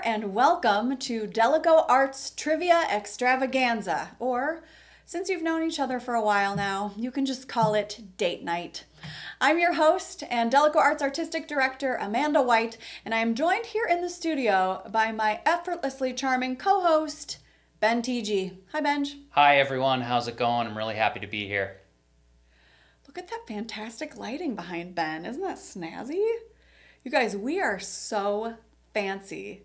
and welcome to DalekoArts Trivia Extravaganza, or since you've known each other for a while now, you can just call it date night. I'm your host and DalekoArts Artistic Director, Amanda White, and I am joined here in the studio by my effortlessly charming co-host, Ben TG. Hi, Benj. Hi, everyone. How's it going? I'm really happy to be here. Look at that fantastic lighting behind Ben. Isn't that snazzy? You guys, we are so fancy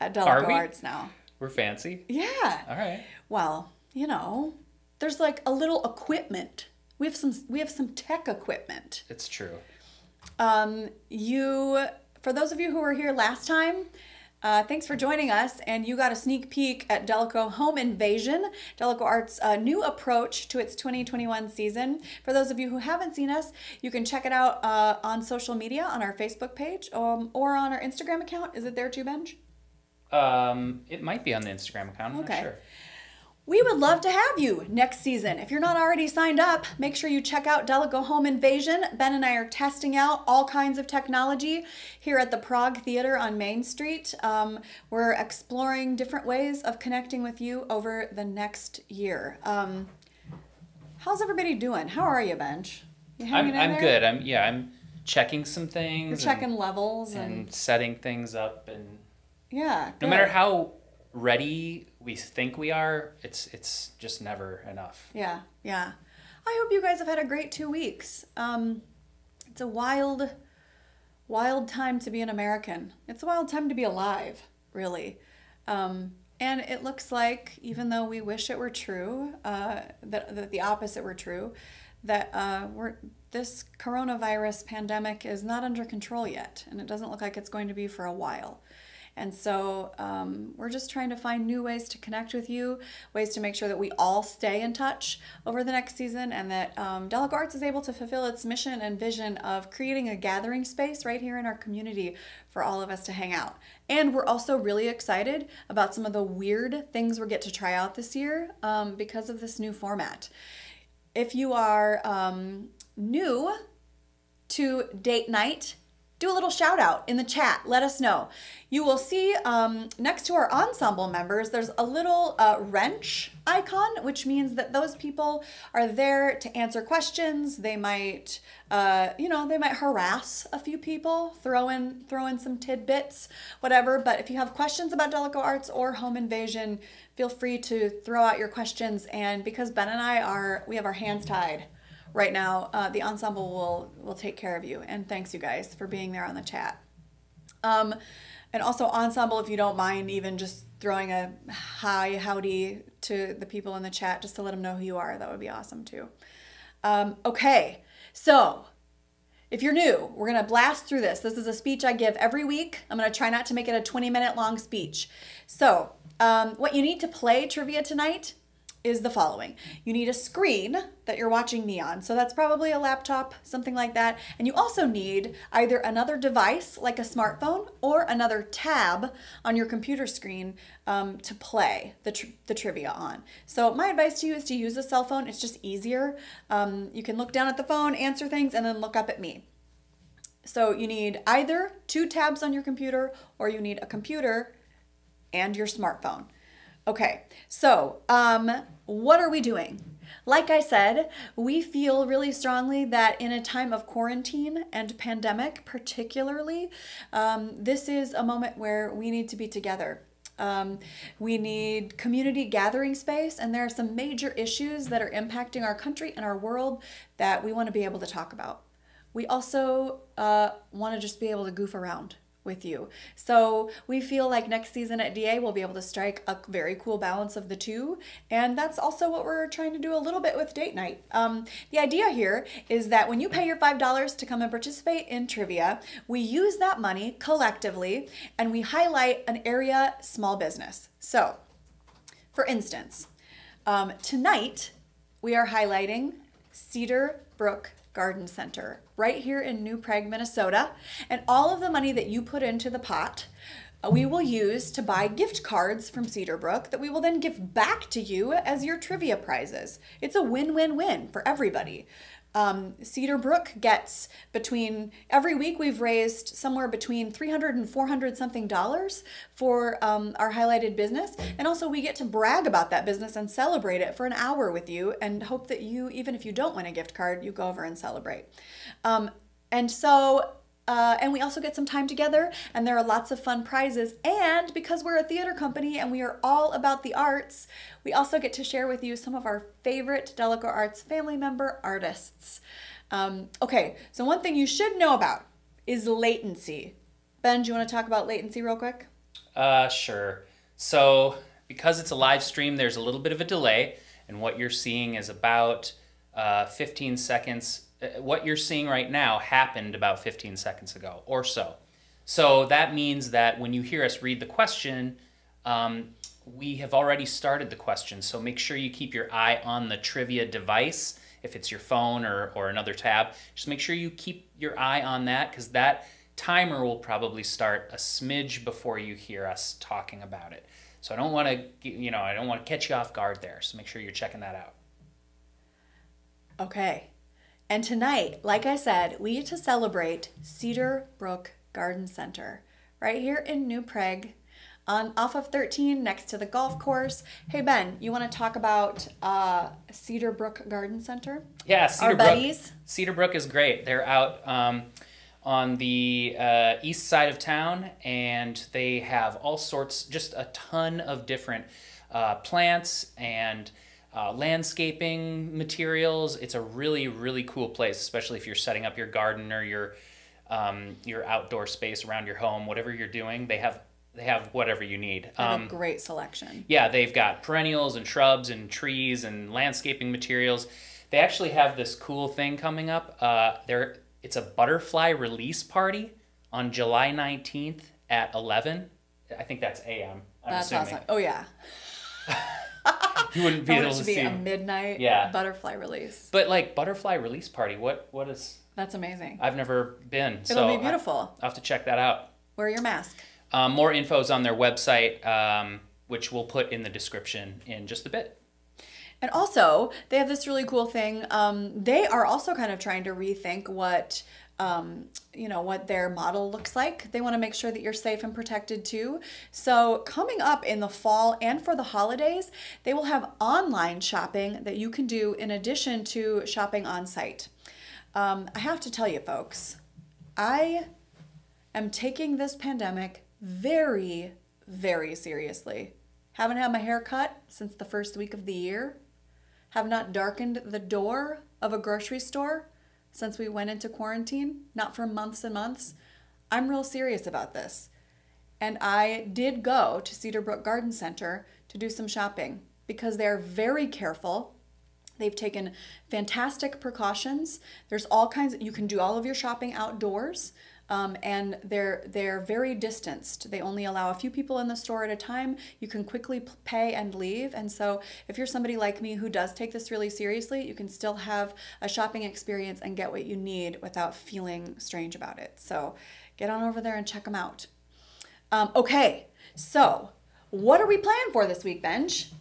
at DalekoArts now. We're fancy? Yeah. All right. Well, you know, there's like a little equipment. We have some tech equipment. It's true. For those of you who were here last time, thanks for joining us, and you got a sneak peek at Daleco Home Invasion, DalekoArts' new approach to its 2021 season. For those of you who haven't seen us, you can check it out on social media, on our Facebook page, or on our Instagram account. Is it there too, Benj? It might be on the Instagram account. I'm not sure. We would love to have you next season. If you're not already signed up, make sure you check out Daleco Home Invasion. Ben and I are testing out all kinds of technology here at the Prague Theater on Main Street. We're exploring different ways of connecting with you over the next year. How's everybody doing? How are you, Benj? You hanging in I'm there? good. I'm checking some things. You're checking levels and setting things up, and yeah. No matter how ready we think we are, it's just never enough. Yeah. I hope you guys have had a great 2 weeks. It's a wild time to be an American. It's a wild time to be alive, really. And it looks like, even though we wish it were true, that the opposite were true, that this coronavirus pandemic is not under control yet, and it doesn't look like it's going to be for a while. And so we're just trying to find new ways to connect with you, ways to make sure that we all stay in touch over the next season, and that DalekoArts is able to fulfill its mission and vision of creating a gathering space right here in our community for all of us to hang out. And we're also really excited about some of the weird things we get to try out this year because of this new format. If you are new to date night, do a little shout out in the chat. Let us know. You will see next to our ensemble members, there's a little wrench icon, which means that those people are there to answer questions. They might, they might harass a few people, throw in some tidbits, whatever. But if you have questions about DalekoArts or Home Invasion, feel free to throw out your questions. And because Ben and I we have our hands tied right now, the ensemble will take care of you. And thanks, you guys, for being there on the chat. And also, ensemble, if you don't mind, even just throwing a hi, howdy to the people in the chat, just to let them know who you are. That would be awesome, too. Okay, so if you're new, we're going to blast through this. This is a speech I give every week. I'm going to try not to make it a 20-minute long speech. So what you need to play trivia tonight is the following. You need a screen that you're watching me on. So that's probably a laptop, something like that. And you also need either another device like a smartphone or another tab on your computer screen to play the trivia on. So my advice to you is to use a cell phone. It's just easier. You can look down at the phone, answer things, and then look up at me. So you need either 2 tabs on your computer, or you need a computer and your smartphone. Okay, so what are we doing? Like I said, we feel really strongly that in a time of quarantine and pandemic particularly, this is a moment where we need to be together. We need community gathering space, and there are some major issues that are impacting our country and our world that we want to be able to talk about. We also want to just be able to goof around with you. So we feel like next season at DA we'll be able to strike a very cool balance of the two, and that's also what we're trying to do a little bit with date night. The idea here is that when you pay your $5 to come and participate in trivia, we use that money collectively and we highlight an area small business. So for instance, tonight we are highlighting Cedar Brook Garden Center right here in New Prague, Minnesota. And all of the money that you put into the pot, we will use to buy gift cards from Cedar Brook that we will then give back to you as your trivia prizes. It's a win-win-win for everybody. Cedar Brook gets every week we've raised somewhere between $300 and $400 something for our highlighted business. And also we get to brag about that business and celebrate it for an hour with you, and hope that you, even if you don't win a gift card, you go over and celebrate. And we also get some time together, and there are lots of fun prizes. And because we're a theater company and we are all about the arts, we also get to share with you some of our favorite DalekoArts family member artists. Okay, so one thing you should know about is latency. Ben, do you want to talk about latency real quick? Sure. So because it's a live stream, there's a little bit of a delay, and what you're seeing is about 15 seconds. What you're seeing right now happened about 15 seconds ago or so. So that means that when you hear us read the question, we have already started the question. So make sure you keep your eye on the trivia device. If it's your phone or another tab, just make sure you keep your eye on that, because that timer will probably start a smidge before you hear us talking about it. So I don't want to catch you off guard there. So make sure you're checking that out. Okay. And tonight, like I said, we get to celebrate Cedar Brook Garden Center right here in New Prague, off of 13 next to the golf course. Hey Ben, you want to talk about Cedar Brook Garden Center? Yeah, Our buddies. Cedar Brook is great. They're out on the east side of town, and they have all sorts, just a ton of different plants and landscaping materials. It's a really, really cool place, especially if you're setting up your garden or your outdoor space around your home, whatever you're doing. They have whatever you need. They have a great selection. Yeah, they've got perennials and shrubs and trees and landscaping materials. They actually have this cool thing coming up. It's a butterfly release party on July 19th at 11. I think that's a.m. That's assuming. awesome. Oh yeah. You wouldn't be able to see a midnight butterfly release. But like butterfly release party, what is? That's amazing. I've never been. It'll be beautiful. I'll have to check that out. Wear your mask. More info is on their website, which we'll put in the description in just a bit. And also, they have this really cool thing. They are also kind of trying to rethink what their model looks like. They want to make sure that you're safe and protected too. So coming up in the fall and for the holidays, they will have online shopping that you can do in addition to shopping on site. I have to tell you folks, I am taking this pandemic very, very seriously. Haven't had my hair cut since the first week of the year. Have not darkened the door of a grocery store since we went into quarantine, not for months and months. I'm real serious about this. And I did go to Cedar Brook Garden Center to do some shopping because they're very careful. They've taken fantastic precautions. There's all kinds you can do all of your shopping outdoors. And they're very distanced. They only allow a few people in the store at a time. You can quickly pay and leave. And so if you're somebody like me who does take this really seriously, you can still have a shopping experience and get what you need without feeling strange about it. So get on over there and check them out. Okay, so what are we planning for this week, Benj?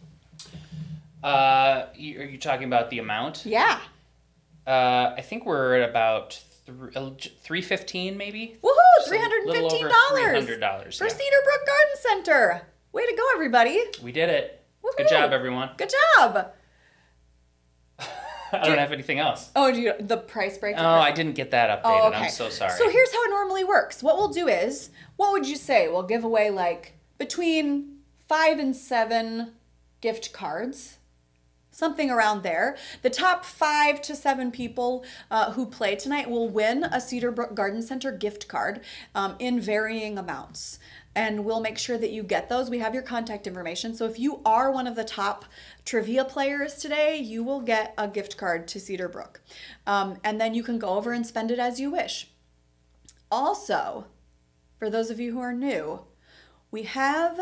Are you talking about the amount? Yeah. I think we're at about $315 maybe. Woohoo! $315 $300 for Cedar Brook Garden Center. Way to go, everybody! We did it. Woohoo. Good job, everyone. Good job. I don't have anything else. Oh, the price break? Oh, I didn't get that updated. Oh, okay. I'm so sorry. So here's how it normally works. What we'll do is, what would you say? We'll give away like between 5 and 7 gift cards. Something around there. The top 5 to 7 people who play tonight will win a Cedar Brook Garden Center gift card in varying amounts. And we'll make sure that you get those. We have your contact information. So if you are one of the top trivia players today, you will get a gift card to Cedar Brook. And then you can go over and spend it as you wish. Also, for those of you who are new, we have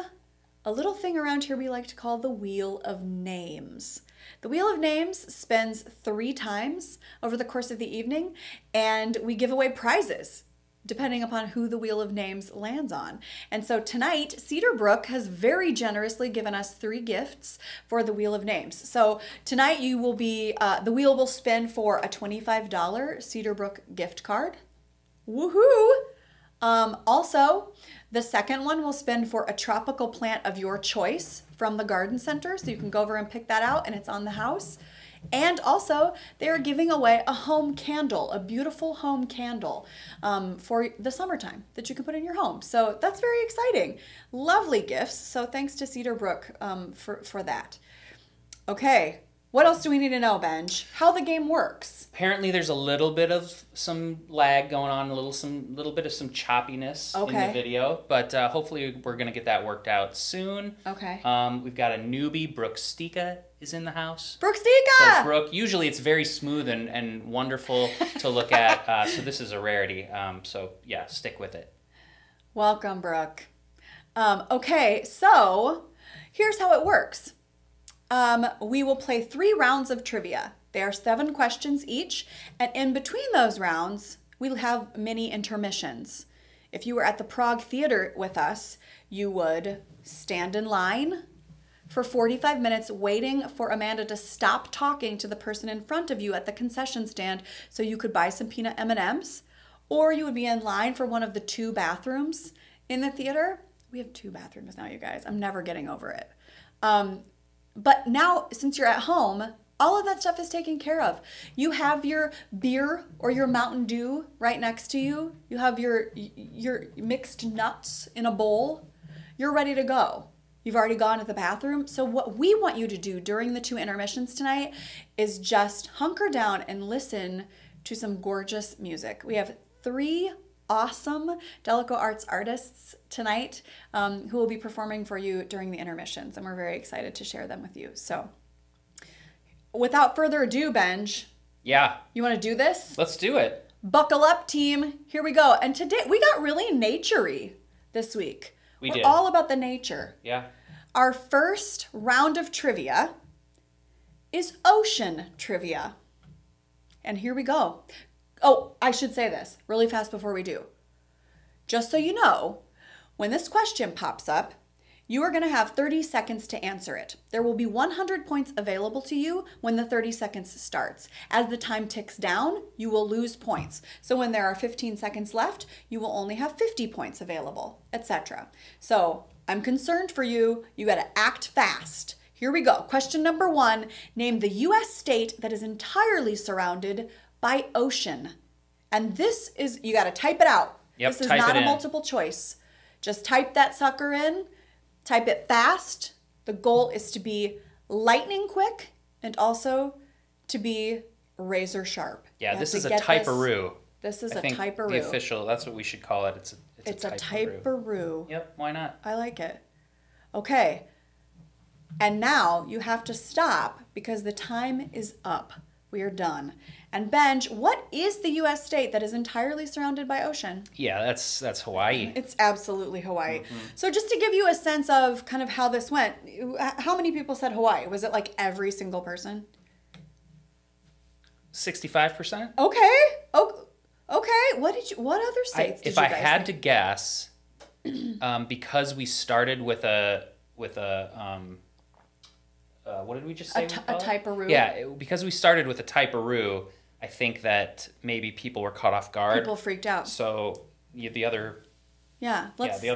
a little thing around here we like to call the Wheel of Names. The Wheel of Names spins 3 times over the course of the evening, and we give away prizes depending upon who the Wheel of Names lands on. And so tonight, Cedar Brook has very generously given us 3 gifts for the Wheel of Names. So tonight you will be, the wheel will spin for a $25 Cedar Brook gift card. Woohoo! Also, the second one will spin for a tropical plant of your choice from the garden center. So you can go over and pick that out and it's on the house. And also, they are giving away a home candle, a beautiful home candle for the summertime that you can put in your home. So that's very exciting. Lovely gifts. So thanks to Cedar Brook for that. Okay, what else do we need to know, Benj? How the game works. Apparently, there's a little bit of some lag going on, a little bit of some choppiness in the video, but hopefully we're gonna get that worked out soon. Okay. We've got a newbie, Brooke Stika, is in the house. Brooke Stika! So Brooke, usually it's very smooth and wonderful to look at, so this is a rarity. So yeah, stick with it. Welcome, Brooke. Okay, so here's how it works. We will play 3 rounds of trivia. They are 7 questions each, and in between those rounds, we'll have mini intermissions. If you were at the Prague Theater with us, you would stand in line for 45 minutes waiting for Amanda to stop talking to the person in front of you at the concession stand so you could buy some peanut M&Ms, or you would be in line for one of the 2 bathrooms in the theater. We have 2 bathrooms now, you guys. I'm never getting over it. But now, since you're at home, all of that stuff is taken care of. You have your beer or your Mountain Dew right next to you. You have your mixed nuts in a bowl. You're ready to go. You've already gone to the bathroom. So what we want you to do during the 2 intermissions tonight is just hunker down and listen to some gorgeous music. We have 3 awesome DalekoArts artists tonight who will be performing for you during the intermissions, and we're very excited to share them with you. So without further ado, Benj, you want to do this? Let's do it. Buckle up, team. Here we go. And today we got really nature-y this week. We're all about the nature. Yeah. Our first round of trivia is ocean trivia. And here we go. Oh, I should say this really fast before we do. Just so you know, when this question pops up, you are going to have 30 seconds to answer it. There will be 100 points available to you when the 30 seconds starts. As the time ticks down, you will lose points. So when there are 15 seconds left, you will only have 50 points available, etc. So I'm concerned for you. You got to act fast. Here we go. Question number 1. Name the U.S. state that is entirely surrounded by ocean. And this is, you got to type it out. Yep, this is not a multiple choice. Just type that sucker in. Type it fast. The goal is to be lightning quick and also to be razor sharp. Yeah, this is a typeroo. This is a typeroo. The official, that's what we should call it. It's a typeroo. Yep, why not? I like it. Okay. And now you have to stop because the time is up. We are done. And Benj, what is the U.S. state that is entirely surrounded by ocean? Yeah, that's Hawaii. It's absolutely Hawaii. So just to give you a sense of kind of how this went, how many people said Hawaii? Was it like every single person? 65%. Okay. Okay. What other states did you guys think? If I had to guess, because we started with a what did we just say? A typeroo. Yeah, because we started with a typeroo, I think that maybe people were caught off guard. People freaked out. So the other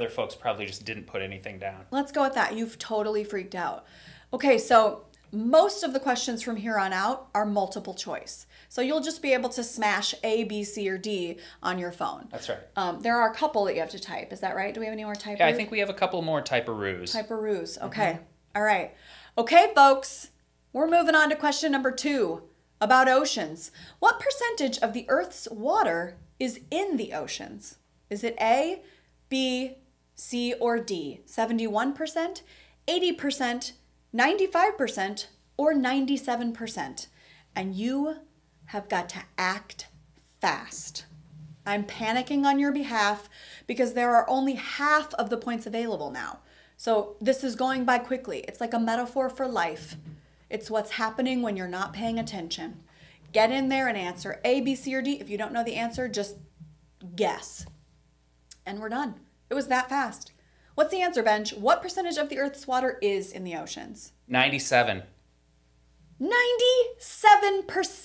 folks probably just didn't put anything down. Let's go with that. You've totally freaked out. Okay, so most of the questions from here on out are multiple choice. So you'll just be able to smash A, B, C, or D on your phone. That's right. There are a couple that you have to type. Is that right? Do we have any more typeroos? Yeah, I think we have a couple more typeroos. Typeroos. Okay. All right. Okay, folks. We're moving on to question number 2 about oceans. What percentage of the Earth's water is in the oceans? Is it A, B, C, or D? 71%, 80%, 95%, or 97%? And you have got to act fast. I'm panicking on your behalf because there are only half of the points available now. So this is going by quickly. It's like a metaphor for life. It's what's happening when you're not paying attention. Get in there and answer A, B, C, or D. If you don't know the answer, just guess. And we're done. It was that fast. What's the answer, Benj? What percentage of the Earth's water is in the oceans? 97. 97%.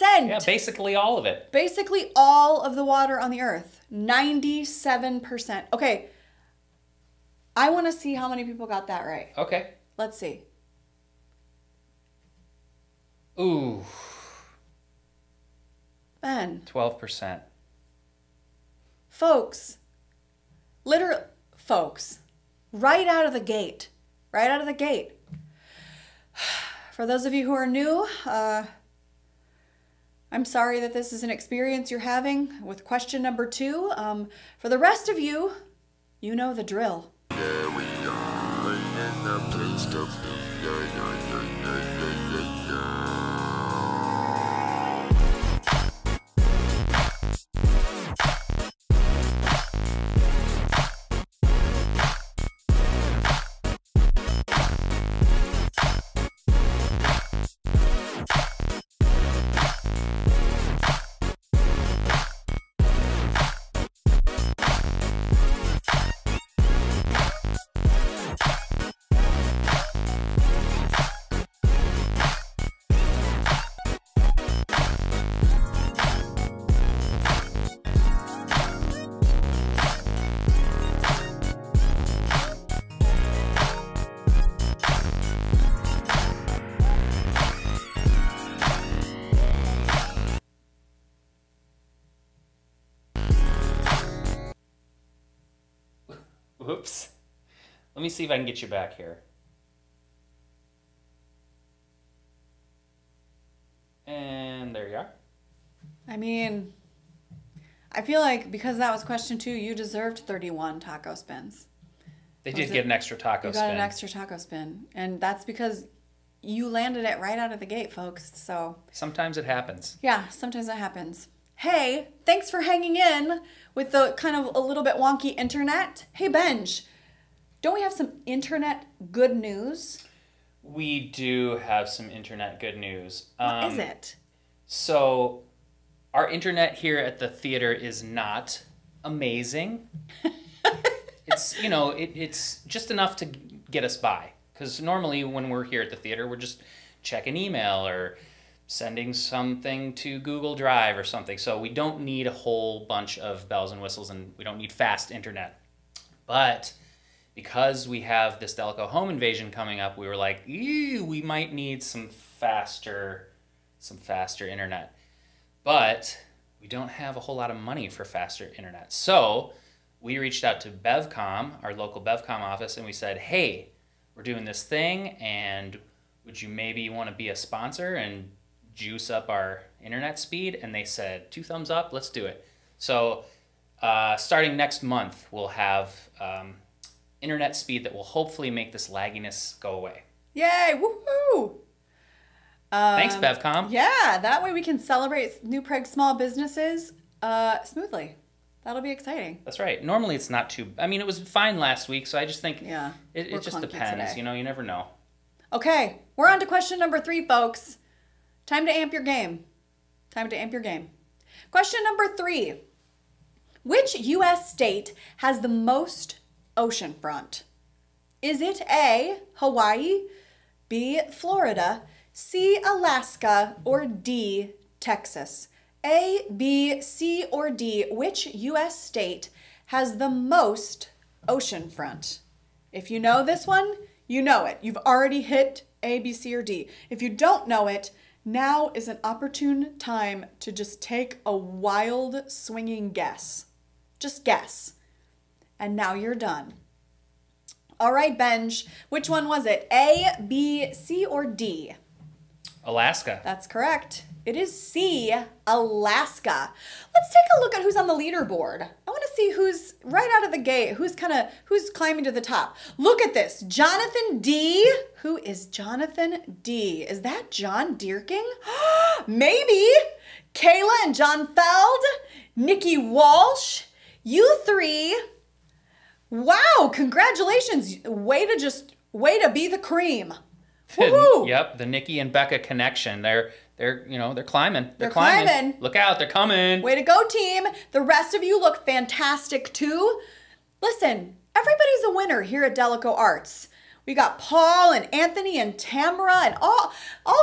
Yeah, basically all of it. Basically all of the water on the Earth. 97%. Okay. I want to see how many people got that right. Okay. Let's see. Ooh. Ben. 12%. Folks. Folks. Right out of the gate. Right out of the gate. For those of you who are new, I'm sorry that this is an experience you're having with question number 2. For the rest of you, you know the drill. Yeah, we are in the place to be. Oops. Let me see if I can get you back here. And there you are. I mean, I feel like because that was question 2, you deserved 31 taco spins. They did get an extra taco spin. You got an extra taco spin. And that's because you landed it right out of the gate, folks. So Sometimes it happens. yeah, sometimes that happens. Hey, thanks for hanging in with the kind of a little bit wonky internet. Hey, Benj, don't we have some internet good news? We do have some internet good news. What is it? So, our internet here at the theater is not amazing. It's, it's just enough to get us by. Because normally when we're here at the theater, we're just checking email or sending something to Google Drive or something. So we don't need a whole bunch of bells and whistles, and we don't need fast internet. But because we have this Daleco home invasion coming up, we were like, ew, we might need some faster internet. But we don't have a whole lot of money for faster internet. So we reached out to BevCom, our local BevCom office, and we said, hey, we're doing this thing, and would you maybe want to be a sponsor and juice up our internet speed? And they said 2 thumbs up, let's do it. So starting next month, we'll have internet speed that will hopefully make this lagginess go away. Yay, woohoo! Thanks, BevCom. Yeah, that way we can celebrate New Prague small businesses smoothly. That'll be exciting. That's right. Normally it's not too, it was fine last week, so I just think Yeah, it just clunky depends. today. You never know. Okay, we're on to question number 3, folks. Time to amp your game. Question number 3. Which U.S. state has the most oceanfront? Is it A, Hawaii, B, Florida, C, Alaska, or D, Texas? A, B, C, or D, which U.S. state has the most oceanfront? If you know this one, you know it. You've already hit A, B, C, or D. If you don't know it, now is an opportune time to just take a wild, swinging guess. Just guess. And now you're done. All right, Benj, which one was it? A, B, C, or D? Alaska. That's correct. It is C, Alaska. Let's take a look at who's on the leaderboard. I want to see who's right out of the gate, who's climbing to the top. Look at this. Jonathan D. Who is Jonathan D? Is that John Deerking? Maybe. Kayla and John Feld. Nikki Walsh. You 3. Wow, congratulations. Way to be the cream. Woohoo! Yep, the Nikki and Becca connection. They're climbing. They're climbing. Look out, they're coming. Way to go, team. The rest of you look fantastic too. Listen, everybody's a winner here at DalekoArts. We got Paul and Anthony and Tamara and all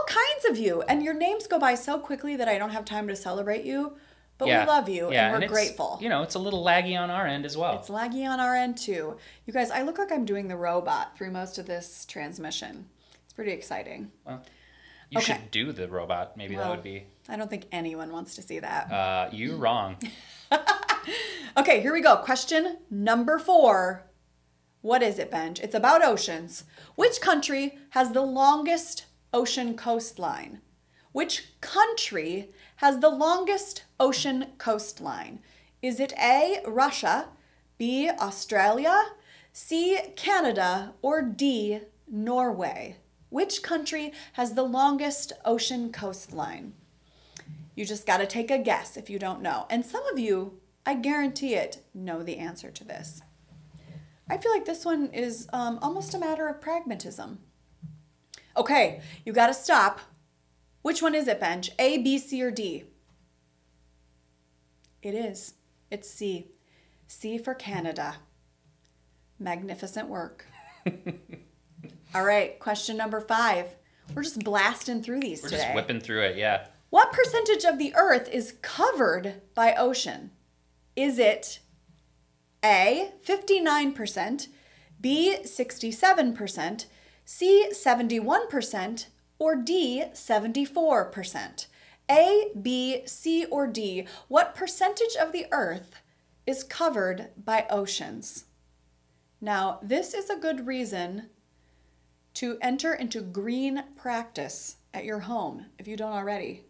kinds of you. And your names go by so quickly that I don't have time to celebrate you. But we love you and we're grateful. You know, it's a little laggy on our end as well. It's laggy on our end too. You guys, I look like I'm doing the robot through most of this transmission. It's pretty exciting. Well, you should do the robot. Maybe that would be... I don't think anyone wants to see that. You're wrong. Okay, here we go. Question number 4. What is it, Benj? It's about oceans. Which country has the longest ocean coastline? Which country has the longest ocean coastline? Is it A, Russia, B, Australia, C, Canada, or D, Norway? Which country has the longest ocean coastline? You just got to take a guess if you don't know. And some of you, I guarantee it, know the answer to this. I feel like this one is almost a matter of pragmatism. Okay, you got to stop. Which one is it, Benj? A, B, C, or D? It is. It's C. C for Canada. Magnificent work. All right, question number 5. We're just blasting through these today. We're just whipping through it, yeah. What percentage of the Earth is covered by ocean? Is it A, 59%, B, 67%, C, 71%, or D, 74%? A, B, C, or D. What percentage of the Earth is covered by oceans? Now, this is a good reason to enter into green practice at your home, if you don't already,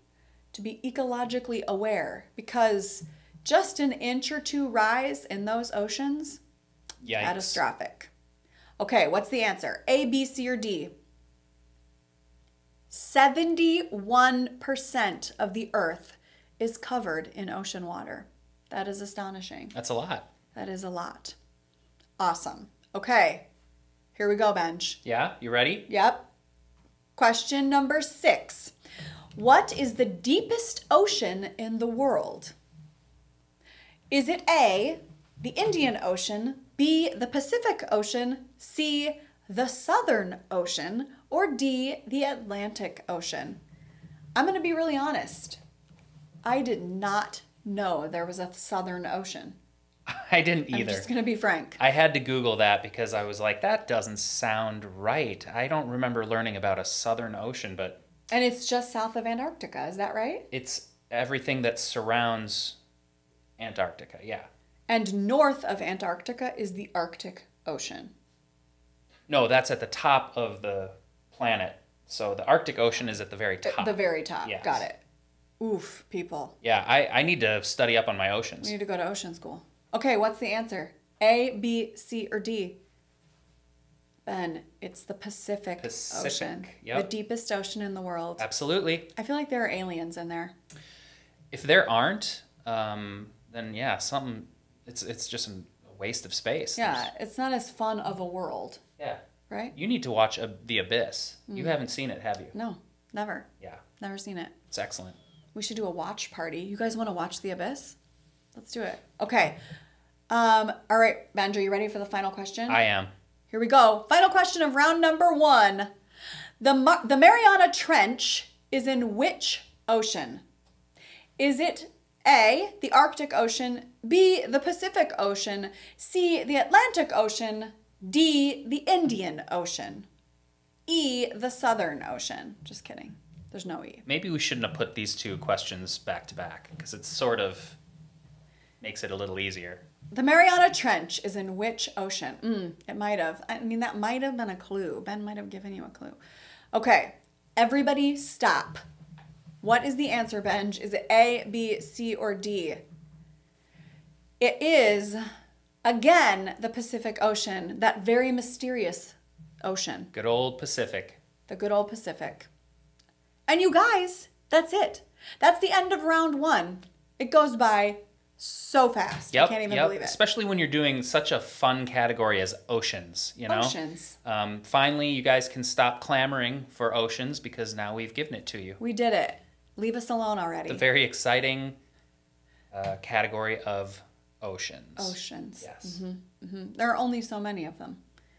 to be ecologically aware, because just an inch or two rise in those oceans, Yikes. Catastrophic. Okay, what's the answer? A, B, C, or D? 71% of the Earth is covered in ocean water. That is astonishing. That's a lot. That is a lot. Awesome. Okay, here we go, Benj. Yeah, you ready? Yep. Question number 6. What is the deepest ocean in the world? Is it A, the Indian Ocean, B, the Pacific Ocean, C, the Southern Ocean, or D, the Atlantic Ocean? I'm going to be really honest. I did not know there was a Southern Ocean. I didn't either. I'm just going to be frank. I had to Google that because I was like, that doesn't sound right. I don't remember learning about a Southern Ocean, but... And it's just south of Antarctica, is that right? It's everything that surrounds Antarctica, yeah. And north of Antarctica is the Arctic Ocean. No, that's at the top of the planet. So the Arctic Ocean is at the very top. The very top. Yes. Got it. Oof, people. Yeah, I need to study up on my oceans. We need to go to ocean school. Okay, what's the answer? A, B, C, or D? Ben, it's the Pacific Ocean. Yep. The deepest ocean in the world. Absolutely. I feel like there are aliens in there. If there aren't, then yeah, something. It's just a waste of space. Yeah, it's not as fun of a world. Yeah. Right? You need to watch The Abyss. You haven't seen it, have you? No, never. Yeah. Never seen it. It's excellent. We should do a watch party. You guys want to watch The Abyss? Let's do it. Okay. All right, Benj, are you ready for the final question? I am. Here we go. Final question of round number 1. The Mariana Trench is in which ocean? Is it A, the Arctic Ocean, B, the Pacific Ocean, C, the Atlantic Ocean, D, the Indian Ocean, E, the Southern Ocean? Just kidding. There's no E. Maybe we shouldn't have put these two questions back to back because it sort of makes it a little easier. The Mariana Trench is in which ocean? It might have. I mean, that might have been a clue. Ben might have given you a clue. Okay, everybody stop. What is the answer, Benj? Is it A, B, C, or D? It is, again, the Pacific Ocean, that very mysterious ocean. Good old Pacific. The good old Pacific. And you guys, that's it. That's the end of round 1. It goes by so fast. Yep, I can't even yep. believe it. Especially when you're doing such a fun category as oceans, you know? Oceans. Finally, you guys can stop clamoring for oceans because now we've given it to you. We did it. Leave us alone already. The very exciting category of oceans. Oceans. Yes. There are only so many of them.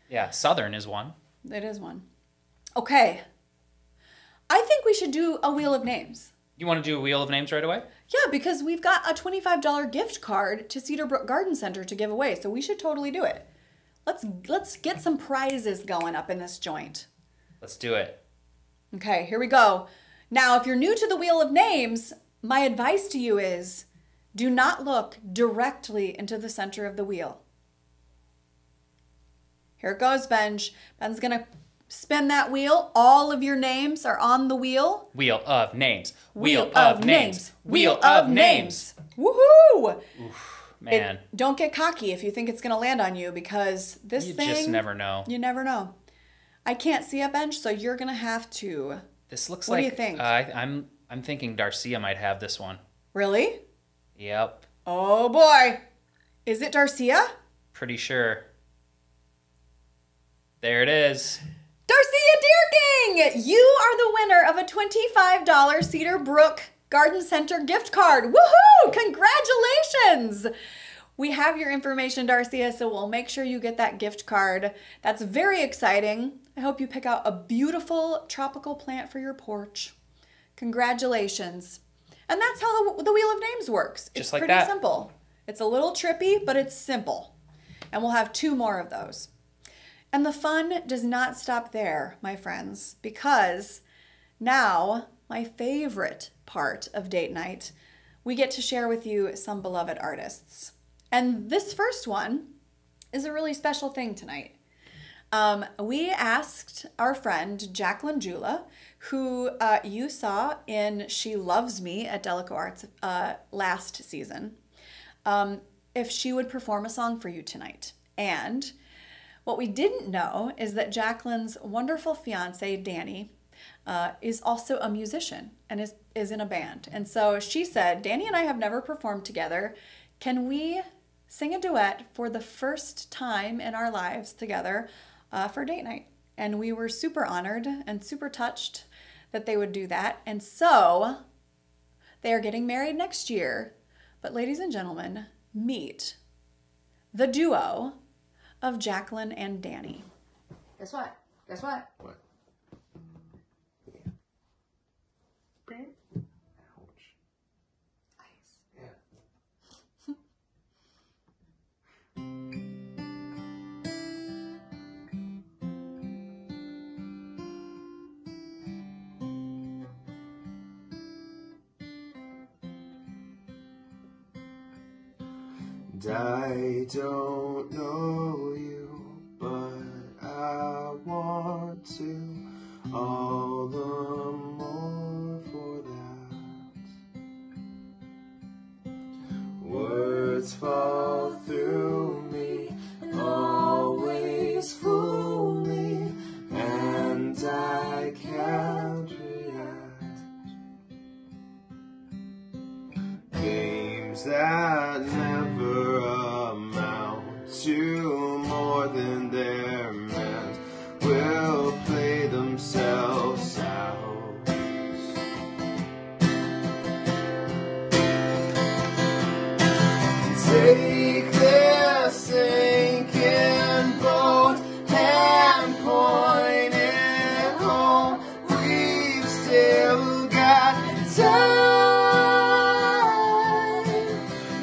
Yeah, southern is one. It is one. Okay. I think we should do a wheel of names. You want to do a wheel of names right away? Yeah, because we've got a $25 gift card to Cedar Brook Garden Center to give away, so we should totally do it. Let's get some prizes going up in this joint. Let's do it. Okay, here we go. Now, if you're new to the wheel of names, my advice to you is do not look directly into the center of the wheel. Here it goes, Benj. Ben's gonna spin that wheel. All of your names are on the wheel. Wheel of names. Wheel of names. Wheel of names. Woohoo! Man. Don't get cocky if you think it's gonna land on you, because this thing... You just never know. You never know. I can't see a bench, so you're gonna have to... This looks what like... do you think? I'm thinking Darcia might have this one. Really? Yep. Oh boy. Is it Darcia? Pretty sure. There it is. Darcia Deerking! You are the winner of a $25 Cedar Brook Garden Center gift card. Woohoo! Congratulations! We have your information, Darcia, so we'll make sure you get that gift card. That's very exciting. I hope you pick out a beautiful tropical plant for your porch. Congratulations. And that's how the Wheel of Names works. It's just like pretty that. simple. It's a little trippy, but it's simple. And we'll have 2 more of those. And the fun does not stop there, my friends, because now, my favorite part of date night, we get to share with you some beloved artists. And this first one is a really special thing tonight. We asked our friend Jaclyn Juola, who you saw in She Loves Me at DalekoArts last season, if she would perform a song for you tonight. And what we didn't know is that Jaclyn's wonderful fiance, Danny, is also a musician and is in a band. And so she said, Danny and I have never performed together. Can we sing a duet for the first time in our lives together for date night? And we were super honored and super touched that they would do that. And so they are getting married next year. But ladies and gentlemen, meet the duo of Jaclyn and Danny. Guess what? Guess what? What? Ouch. Ice. Yeah. And I don't know you, but I want to all the more for that. Words fall through me, always fool me, and I can't react. Games that never amount to more than they're meant will play themselves out. Take this sinking boat and point it home. We've still got time.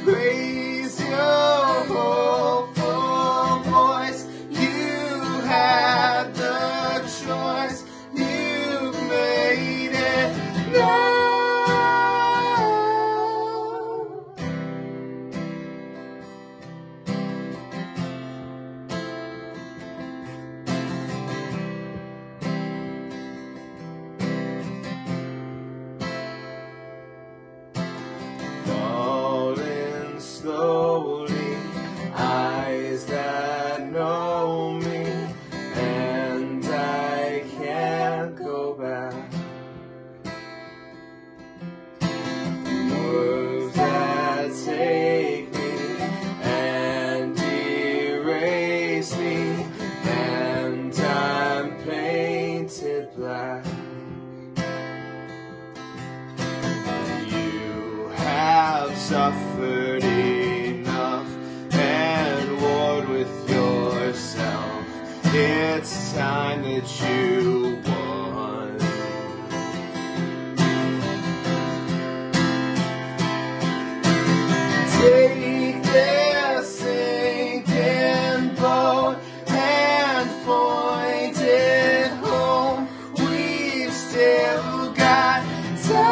Raise your hopeful voice. You had the choice. You've made it now. Falling slowly, eyes that know me, and I can't go back. Words that take me and erase me, and I'm painted black. You have suffered enough It's time that you won. Take this sinking boat and point it home. We've still got time.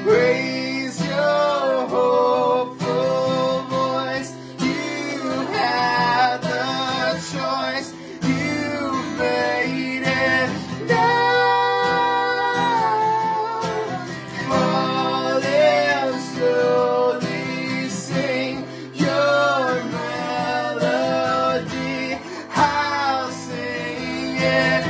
Raise your hopeful voice. You have the choice. You've made it now. Fall and slowly sing your melody. I'll sing it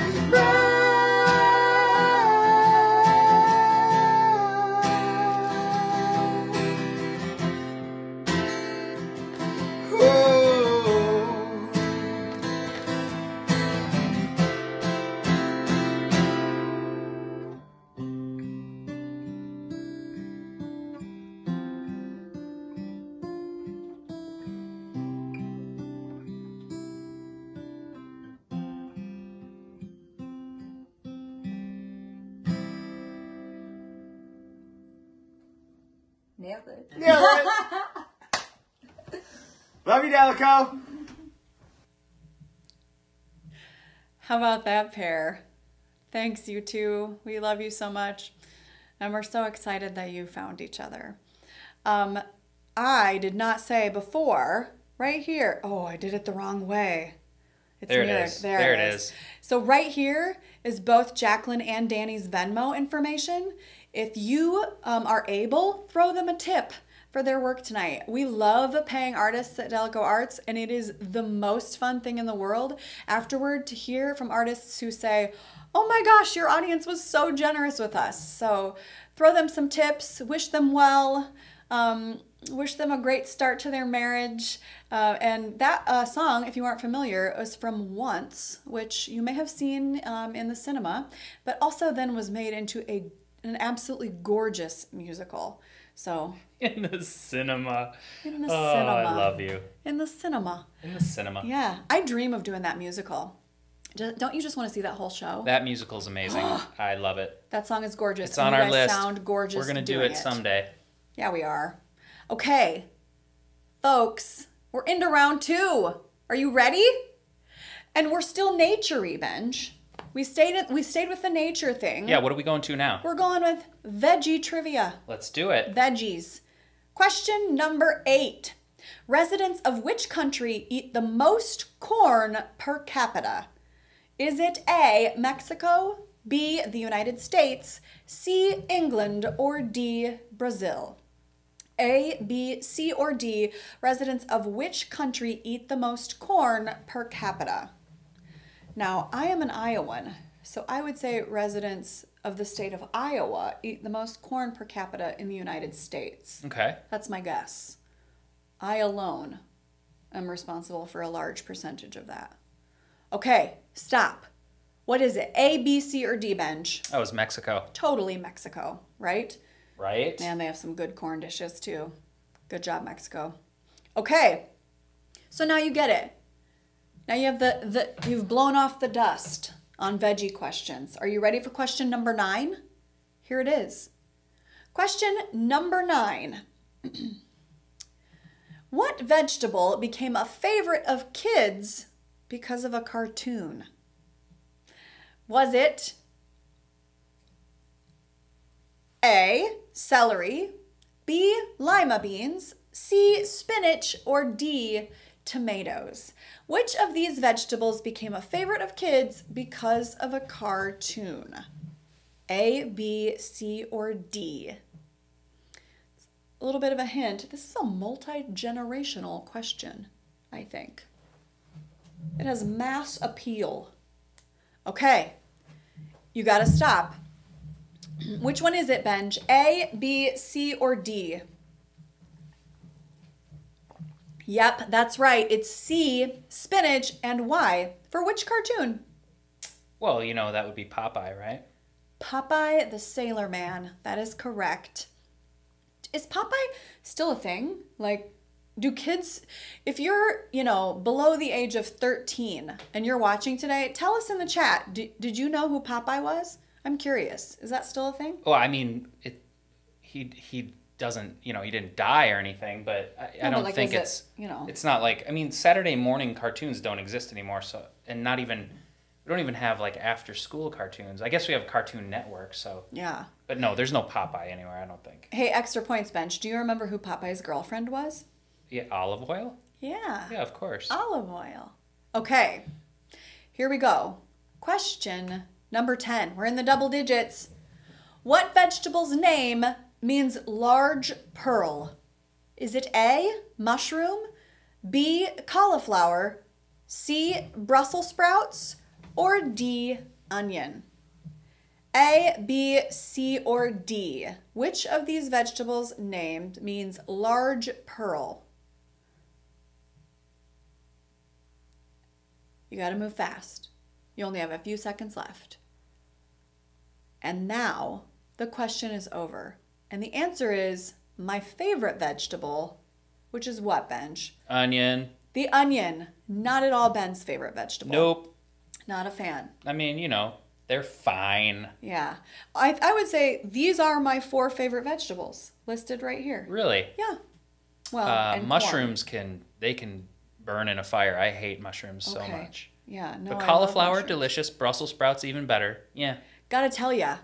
Nailed it. Nailed it. Love you, Daleco. How about that pair? Thanks, you two. We love you so much. And we're so excited that you found each other. I did not say before, right here. Oh, I did it the wrong way. It's There it mirrored. is. There There it it is. is. So right here is both Jaclyn and Danny's Venmo information. If you are able, throw them a tip for their work tonight. We love paying artists at DalekoArts, and it is the most fun thing in the world afterward to hear from artists who say, oh my gosh, your audience was so generous with us. So throw them some tips, wish them well, wish them a great start to their marriage. And that song, if you aren't familiar, was from Once, which you may have seen in the cinema, but also then was made into an absolutely gorgeous musical. So In the cinema. in the Oh, cinema. I love you. In the cinema. In the cinema. Yeah, I dream of doing that musical. Don't you just want to see that whole show? That musical's amazing. I love it. That song is gorgeous. It's and on you our guys list. Sound gorgeous. We're gonna do doing it someday. Yeah, we are. Okay, folks, we're into round 2. Are you ready? And we're still nature-y, Benj. We stayed with the nature thing. Yeah, what are we going to now? We're going with veggie trivia. Let's do it. Veggies. Question number 8. Residents of which country eat the most corn per capita? Is it A, Mexico, B, the United States, C, England, or D, Brazil? A, B, C, or D, residents of which country eat the most corn per capita? Now, I am an Iowan, so I would say residents of the state of Iowa eat the most corn per capita in the United States. Okay. That's my guess. I alone am responsible for a large percentage of that. Okay, stop. What is it? A, B, C, or D, Benj? That was Mexico. Totally Mexico, right? Right? Man, they have some good corn dishes too. Good job, Mexico. Okay, so now you get it. Now you have you've blown off the dust on veggie questions. Are you ready for question number 9? Here it is. Question number 9. What vegetable became a favorite of kids because of a cartoon? Was it A, celery, B, lima beans, C, spinach, or D, tomatoes? Which of these vegetables became a favorite of kids because of a cartoon? A, B, C, or D? A little bit of a hint. This is a multi-generational question, I think. It has mass appeal. Okay, you gotta stop. Which one is it, Benj? A, B, C, or D? Yep, that's right. It's C, spinach, and why? For which cartoon? Well, you know, that would be Popeye, right? Popeye the Sailor Man. That is correct. Is Popeye still a thing? Like, Do kids, if you're, below the age of 13 and you're watching today, tell us in the chat, did you know who Popeye was? I'm curious. Is that still a thing? Well, I mean, he doesn't, he didn't die or anything, but I don't think it's, it's not like, I mean, Saturday morning cartoons don't exist anymore, so, and we don't even have like after school cartoons. I guess we have Cartoon Network, so. Yeah. But no, there's no Popeye anywhere, I don't think. Hey, extra points bench. Do you remember who Popeye's girlfriend was? Yeah, olive oil? Yeah. Yeah, of course. Olive oil. Okay. Here we go. Question number 10. We're in the double digits. What vegetable's name means large pearl? Is it A, mushroom, B, cauliflower, C, Brussels sprouts, or D, onion? A, B, C, or D. Which of these vegetables named means large pearl? You got to move fast. You only have a few seconds left. And now the question is over. And the answer is my favorite vegetable, which is what, Benj? Onion. The onion. Not at all Ben's favorite vegetable. Nope. Not a fan. I mean, they're fine. Yeah. I would say these are my 4 favorite vegetables listed right here. Really? Yeah. Well, and mushrooms can burn in a fire. I hate mushrooms so much. Yeah, no. But cauliflower, delicious. Brussels sprouts, even better. Yeah. Gotta tell ya,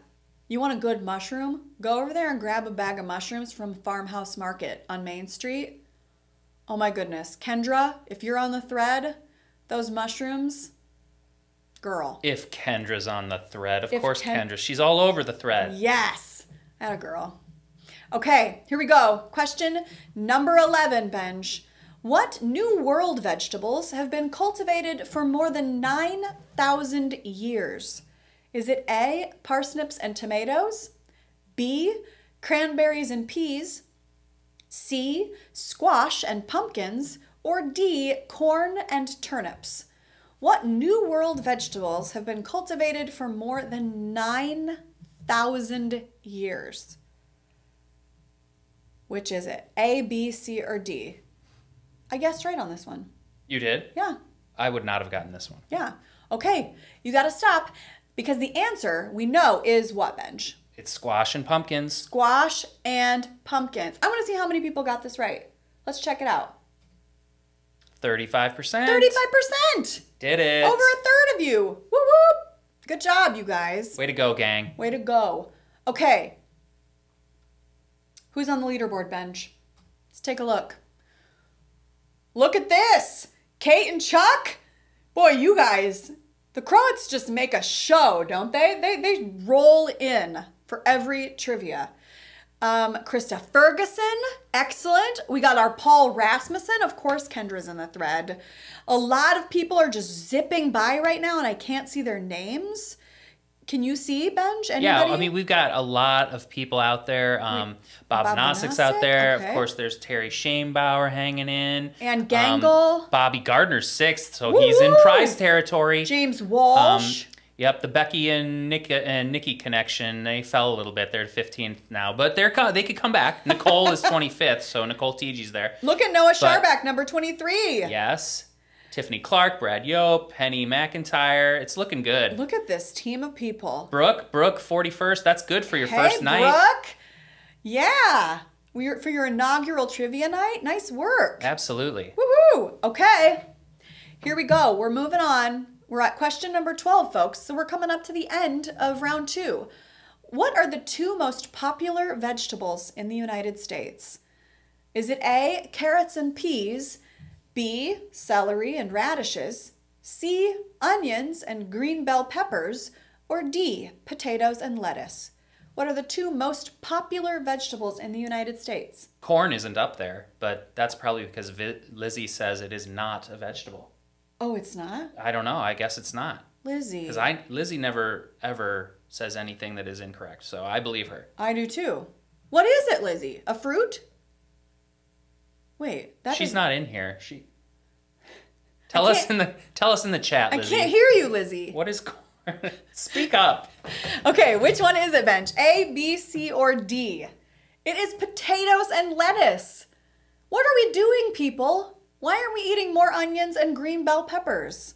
you want a good mushroom? Go over there and grab a bag of mushrooms from Farmhouse Market on Main Street. Oh my goodness. Kendra, if you're on the thread, those mushrooms, girl. If Kendra's on the thread. Of course, Kendra. She's all over the thread. Yes. Atta girl. Okay, here we go. Question number 11, Benj. What New World vegetables have been cultivated for more than 9,000 years? Is it A, parsnips and tomatoes, B, cranberries and peas, C, squash and pumpkins, or D, corn and turnips? What New World vegetables have been cultivated for more than 9,000 years? Which is it? A, B, C, or D? I guessed right on this one. You did? Yeah. I would not have gotten this one. Yeah. Okay. You got to stop because the answer we know is what, Benj? It's squash and pumpkins. Squash and pumpkins. I want to see how many people got this right. Let's check it out. 35%. 35%. Did it. Over a third of you. Woo whoop. Good job, you guys. Way to go, gang. Way to go. Okay. Who's on the leaderboard, Benj? Let's take a look. Look at this. Kate and Chuck. Boy, you guys, the Croats just make a show, don't they? They roll in for every trivia. Krista Ferguson, excellent. We got our Paul Rasmussen. Of course, Kendra's in the thread. A lot of people are just zipping by right now, and I can't see their names. Can you see, Benj? Anybody? Yeah, I mean, we've got a lot of people out there. Bob Nossick's out there. Okay. Of course, there's Terry Shamebauer hanging in. And Gangle. Bobby Gardner's 6th, so Woo-hoo! he's in prize territory. James Walsh. Yep, the Becky and Nikki connection, they fell a little bit. They're 15th now, but they could come back. Nicole is 25th, so Nicole Teegee's there. Look at Noah Sharback, number 23. Yes. Tiffany Clark, Brad Yope, Penny McIntyre. It's looking good. Look at this team of people. Brooke, 41st. That's good for your first night. Brooke. Yeah. For your inaugural trivia night. Nice work. Absolutely. Woohoo. Okay. Here we go. We're moving on. We're at question number 12, folks. So we're coming up to the end of round 2. What are the 2 most popular vegetables in the United States? Is it A, carrots and peas, B, celery and radishes, C, onions and green bell peppers, or D, potatoes and lettuce? What are the 2 most popular vegetables in the United States? Corn isn't up there, but that's probably because Lizzie says it is not a vegetable. Oh, it's not? I don't know. I guess it's not. Lizzie. Because Lizzie never, ever says anything that is incorrect, so I believe her. I do too. What is it, Lizzie? A fruit? Wait, she's not in here. Tell us in the chat, Lizzie. I can't hear you, Lizzie. What is corn? Speak up. Okay, which one is it, Benj? A, B, C, or D? It is potatoes and lettuce. What are we doing, people? Why aren't we eating more onions and green bell peppers?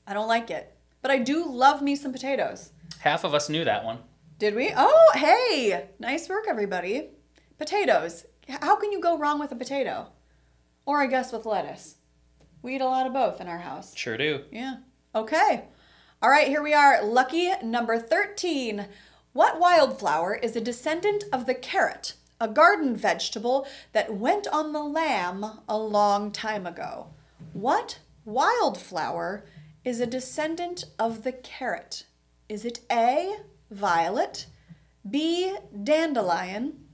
I don't like it, but I do love me some potatoes. Half of us knew that one. Did we? Oh, hey, nice work, everybody. Potatoes. How can you go wrong with a potato? Or I guess with lettuce. We eat a lot of both in our house. Sure do. Yeah. Okay. All right, here we are. Lucky number 13. What wildflower is a descendant of the carrot, a garden vegetable that went on the lamb a long time ago? What wildflower is a descendant of the carrot? Is it A, violet, B, dandelion,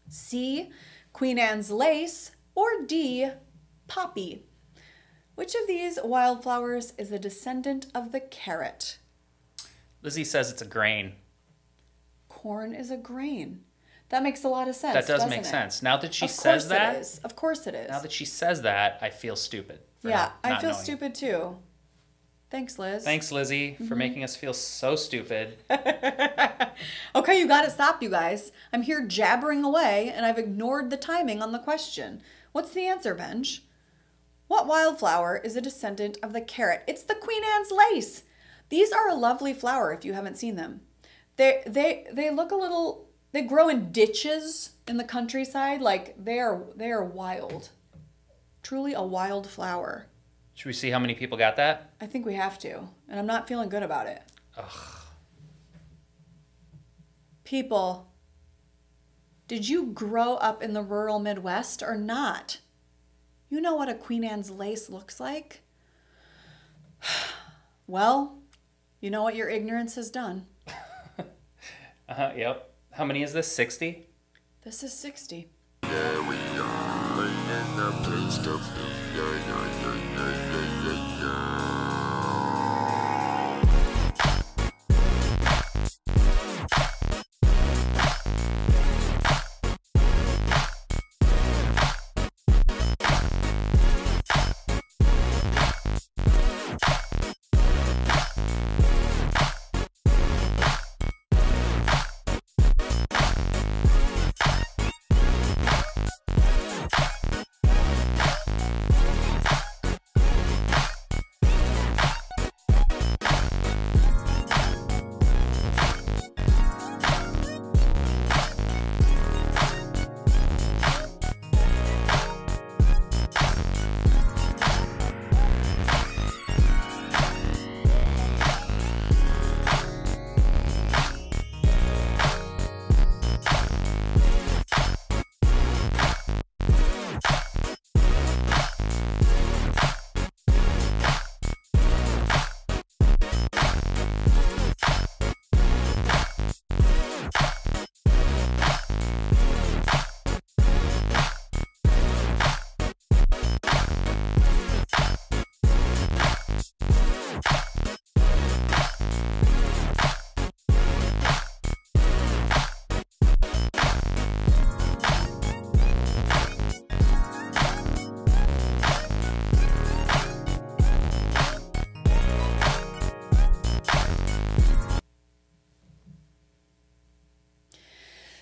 C, Queen Anne's lace, or D, poppy? Which of these wildflowers is a descendant of the carrot? Lizzie says it's a grain. Corn is a grain. That makes a lot of sense. That does doesn't make it? sense. Now that she Of says course that, it is. Of course it is. now that she says that, I feel stupid. For Yeah, I not feel knowing. stupid too. Thanks, Liz. Thanks, Lizzie, for making us feel so stupid. Okay, you gotta stop, you guys. I'm here jabbering away, and I've ignored the timing on the question. What's the answer, Benj? What wildflower is a descendant of the carrot? It's the Queen Anne's lace. These are a lovely flower if you haven't seen them. They look a little. They grow in ditches in the countryside. Like they are wild. Truly a wild flower. Should we see how many people got that? I think we have to, and I'm not feeling good about it. Ugh. People, did you grow up in the rural Midwest or not? You know what a Queen Anne's lace looks like? Well, you know what your ignorance has done. Yep. How many is this? 60? This is 60. Yeah, we are in the place to be.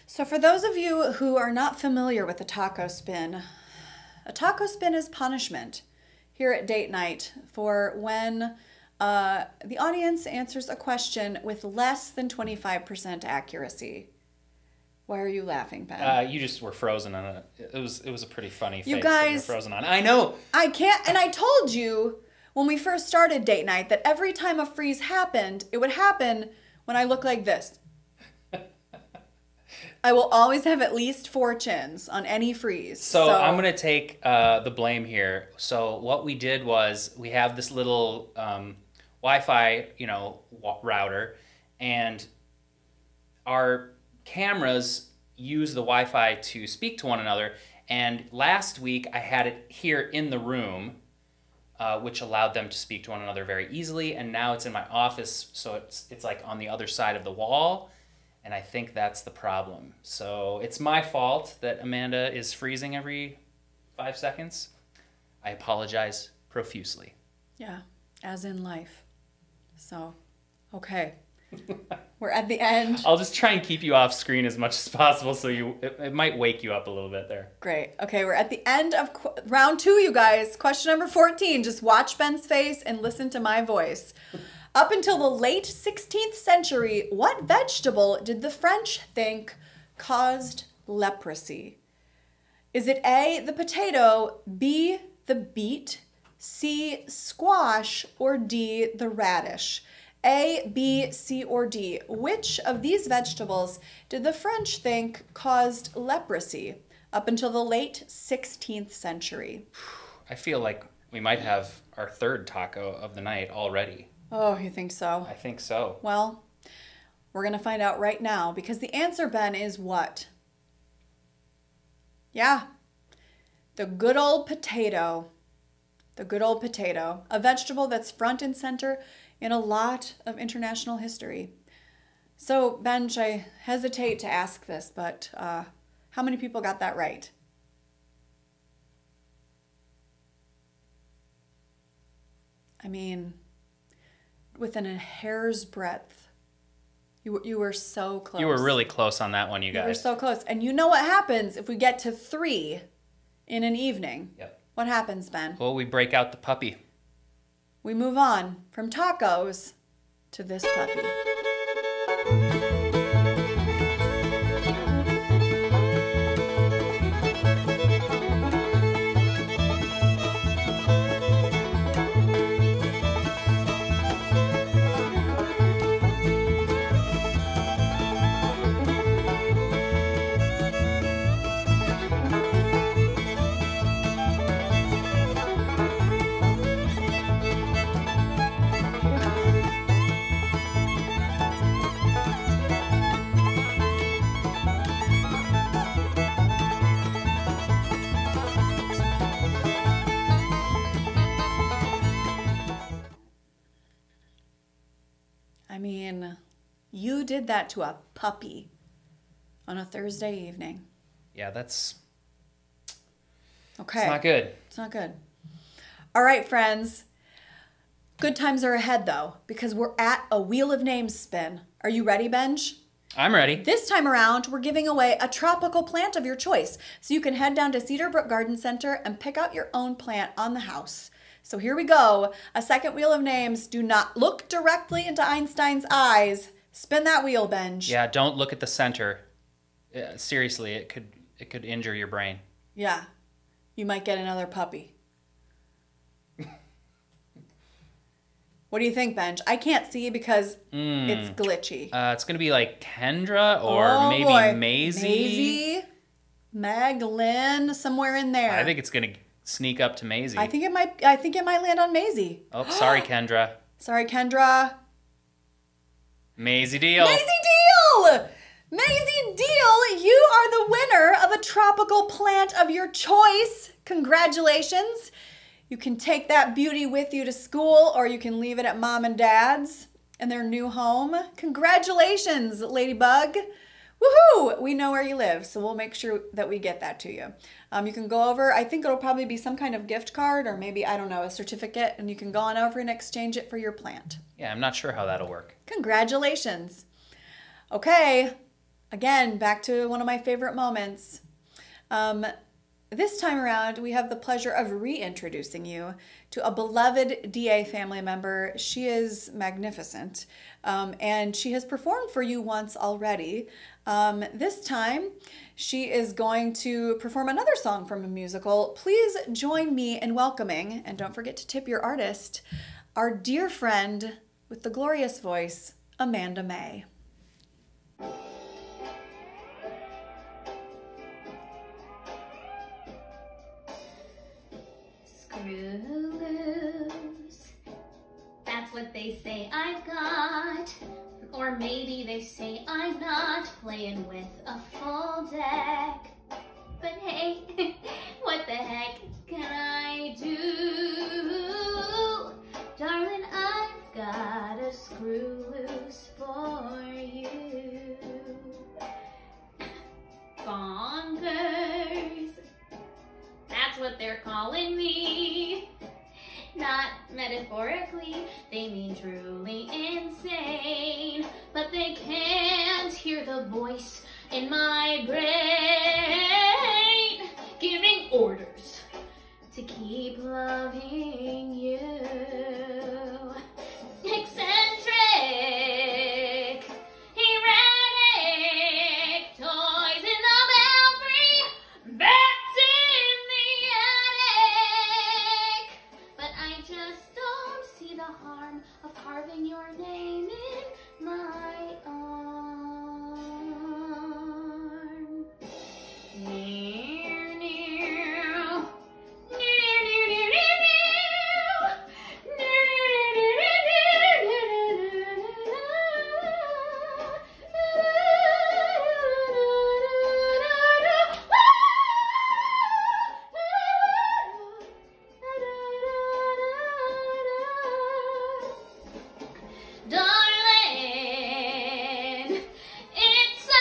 So for those of you who are not familiar with a taco spin is punishment here at date night for when the audience answers a question with less than 25% accuracy. Why are you laughing, Ben? You just were frozen on it. It was a pretty funny face You that guys- you're frozen on. I know. I can't, and I told you when we first started date night that every time a freeze happened, it would happen when I look like this. I will always have at least 4 chins on any freeze. So I'm going to take the blame here. So what we did was we have this little Wi-Fi, router, and our cameras use the Wi-Fi to speak to one another. And last week I had it here in the room, which allowed them to speak to one another very easily. And now it's in my office, so it's like on the other side of the wall. And I think that's the problem. So it's my fault that Amanda is freezing every 5 seconds. I apologize profusely. Yeah, as in life. So, okay. We're at the end. I'll just try and keep you off screen as much as possible so it might wake you up a little bit there. Great. Okay, we're at the end of round 2, you guys. Question number 14. Just watch Ben's face and listen to my voice. Up until the late 16th century, what vegetable did the French think caused leprosy? Is it A, the potato, B, the beet, C, squash, or D, the radish? A, B, C, or D. Which of these vegetables did the French think caused leprosy up until the late 16th century? I feel like we might have our third taco of the night already. Oh, you think so? I think so. Well, we're going to find out right now because the answer, Ben, is what? Yeah, the good old potato. The good old potato, a vegetable that's front and center in a lot of international history. So, Benj, I hesitate to ask this, but how many people got that right? I mean, within a hair's breadth. You were so close. You were really close on that one, you guys. You were so close. And you know what happens if we get to 3 in an evening? Yep. What happens, Ben? Well, we break out the puppy. We move on from tacos to this puppy. I mean, you did that to a puppy on a Thursday evening. Yeah, that's Okay. it's not good. It's not good. All right, friends. Good times are ahead, though, because we're at a Wheel of Names spin. Are you ready, Benj? I'm ready. This time around, we're giving away a tropical plant of your choice. So you can head down to Cedar Brook Garden Center and pick out your own plant on the house. So here we go. A second Wheel of Names. Do not look directly into Einstein's eyes. Spin that wheel, Benj. Yeah, don't look at the center. Seriously, it could injure your brain. Yeah. You might get another puppy. What do you think, Benj? I can't see because it's glitchy. It's gonna be like Kendra or maybe boy. Maisie. Maisie, Maglyn, somewhere in there. I think it's gonna sneak up to Maisie. I think it might land on Maisie. Oh, sorry, Kendra. Sorry, Kendra. Maisie deal. Maisie Deal! Maisie Deal, you are the winner of a tropical plant of your choice. Congratulations. You can take that beauty with you to school or you can leave it at mom and dad's in their new home. Congratulations, Ladybug. Woohoo! We know where you live, so we'll make sure that we get that to you. You can go over, I think it'll probably be some kind of gift card or maybe, I don't know, a certificate, and you can go on over and exchange it for your plant. Yeah, I'm not sure how that'll work. Congratulations. Okay, again, back to one of my favorite moments. This time around, we have the pleasure of reintroducing you to a beloved DA family member. She is magnificent, and she has performed for you once already. This time, she is going to perform another song from a musical. Please join me in welcoming, and don't forget to tip your artist, our dear friend with the glorious voice, Amanda Mai. Screw loose, that's what they say I've got. Or maybe they say I'm not playing with a full deck. But hey, what the heck can I do? Darling, I've got a screw loose for you. Bonkers, that's what they're calling me. Not metaphorically, they mean truly insane. voice in my brain, giving orders to keep loving you. Eccentric, erratic, toys in the belfry, bats in the attic. But I just don't see the harm of carving your name in my arm. Near, near. Darling, it's so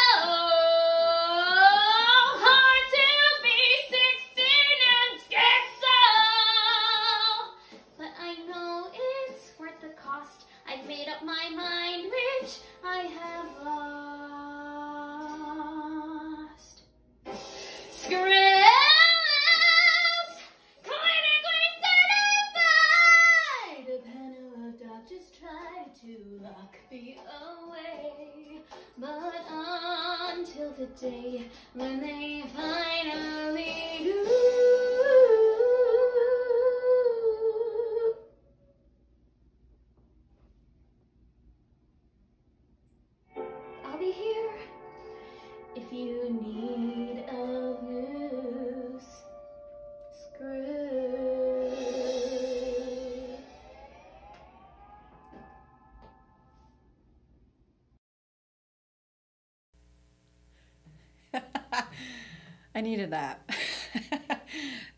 hard to be 16 and schizo. But I know it's worth the cost. I've made up my mind which I have lost. Screws, clinically certified. A panel of doctors tried to lock me away, but until the day when they finally do, I'll be here if you need a loose screw. I needed that.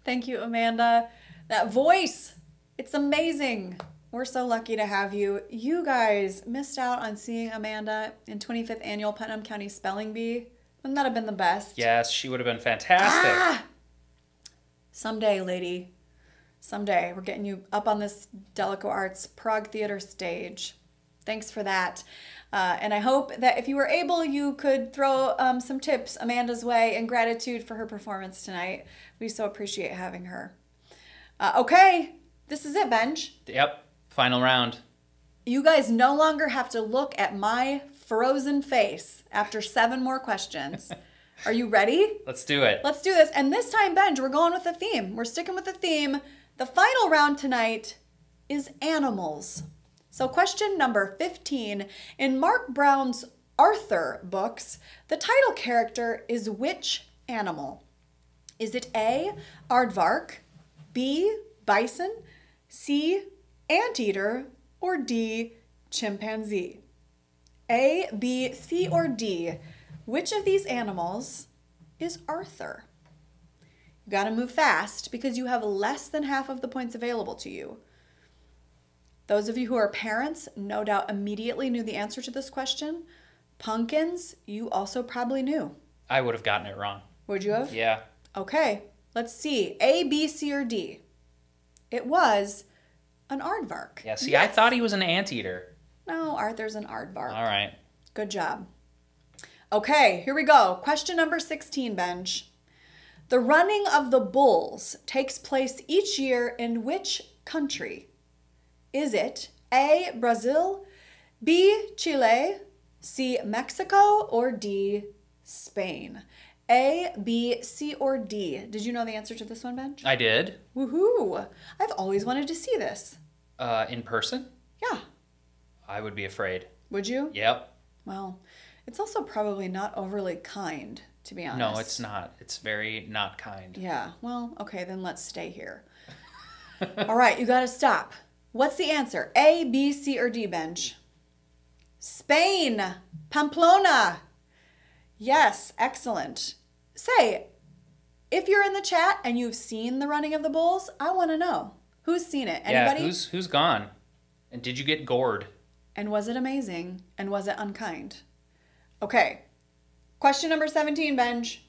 Thank you, Amanda. That voice, it's amazing. We're so lucky to have you. You guys missed out on seeing Amanda in 25th Annual Putnam County Spelling Bee. Wouldn't that have been the best? Yes, she would have been fantastic. Someday, lady. Someday. We're getting you up on this DalekoArts Prague Theater stage. Thanks for that. And I hope that if you were able, you could throw some tips Amanda's way in gratitude for her performance tonight. We so appreciate having her. Okay, this is it, Benj. Yep, final round. You guys no longer have to look at my frozen face after 7 more questions. Are you ready? Let's do it. Let's do this. And this time, Benj, we're going with the theme. We're sticking with the theme. The final round tonight is animals. So question number 15. In Mark Brown's Arthur books, the title character is which animal? Is it A, aardvark, B, bison, C, anteater, or D, chimpanzee? A, B, C, or D. Which of these animals is Arthur? You gotta move fast because you have less than half of the points available to you. Those of you who are parents no doubt immediately knew the answer to this question. Pumpkins, you also probably knew. I would have gotten it wrong. Would you have? Yeah. Okay, let's see. A, B, C, or D? It was an aardvark. Yeah, see, Yes. I thought he was an anteater. No, Arthur's an aardvark. All right. Good job. Okay, here we go. Question number 16, Benj. The running of the bulls takes place each year in which country? Is it A, Brazil, B, Chile, C, Mexico, or D, Spain? A, B, C, or D? Did you know the answer to this one, Benj? I did. Woohoo! I've always wanted to see this. In person? Yeah. I would be afraid. Would you? Yep. Well, it's also probably not overly kind, to be honest. No, it's not. It's very not kind. Yeah, well, okay, then let's stay here. All right, you gotta stop. What's the answer? A, B, C, or D, Benj? Spain, Pamplona. Yes, excellent. Say, if you're in the chat and you've seen the running of the bulls, I want to know. Who's seen it? Anybody? Yeah, who's gone? And did you get gored? And was it amazing? And was it unkind? Okay. Question number 17, Benj.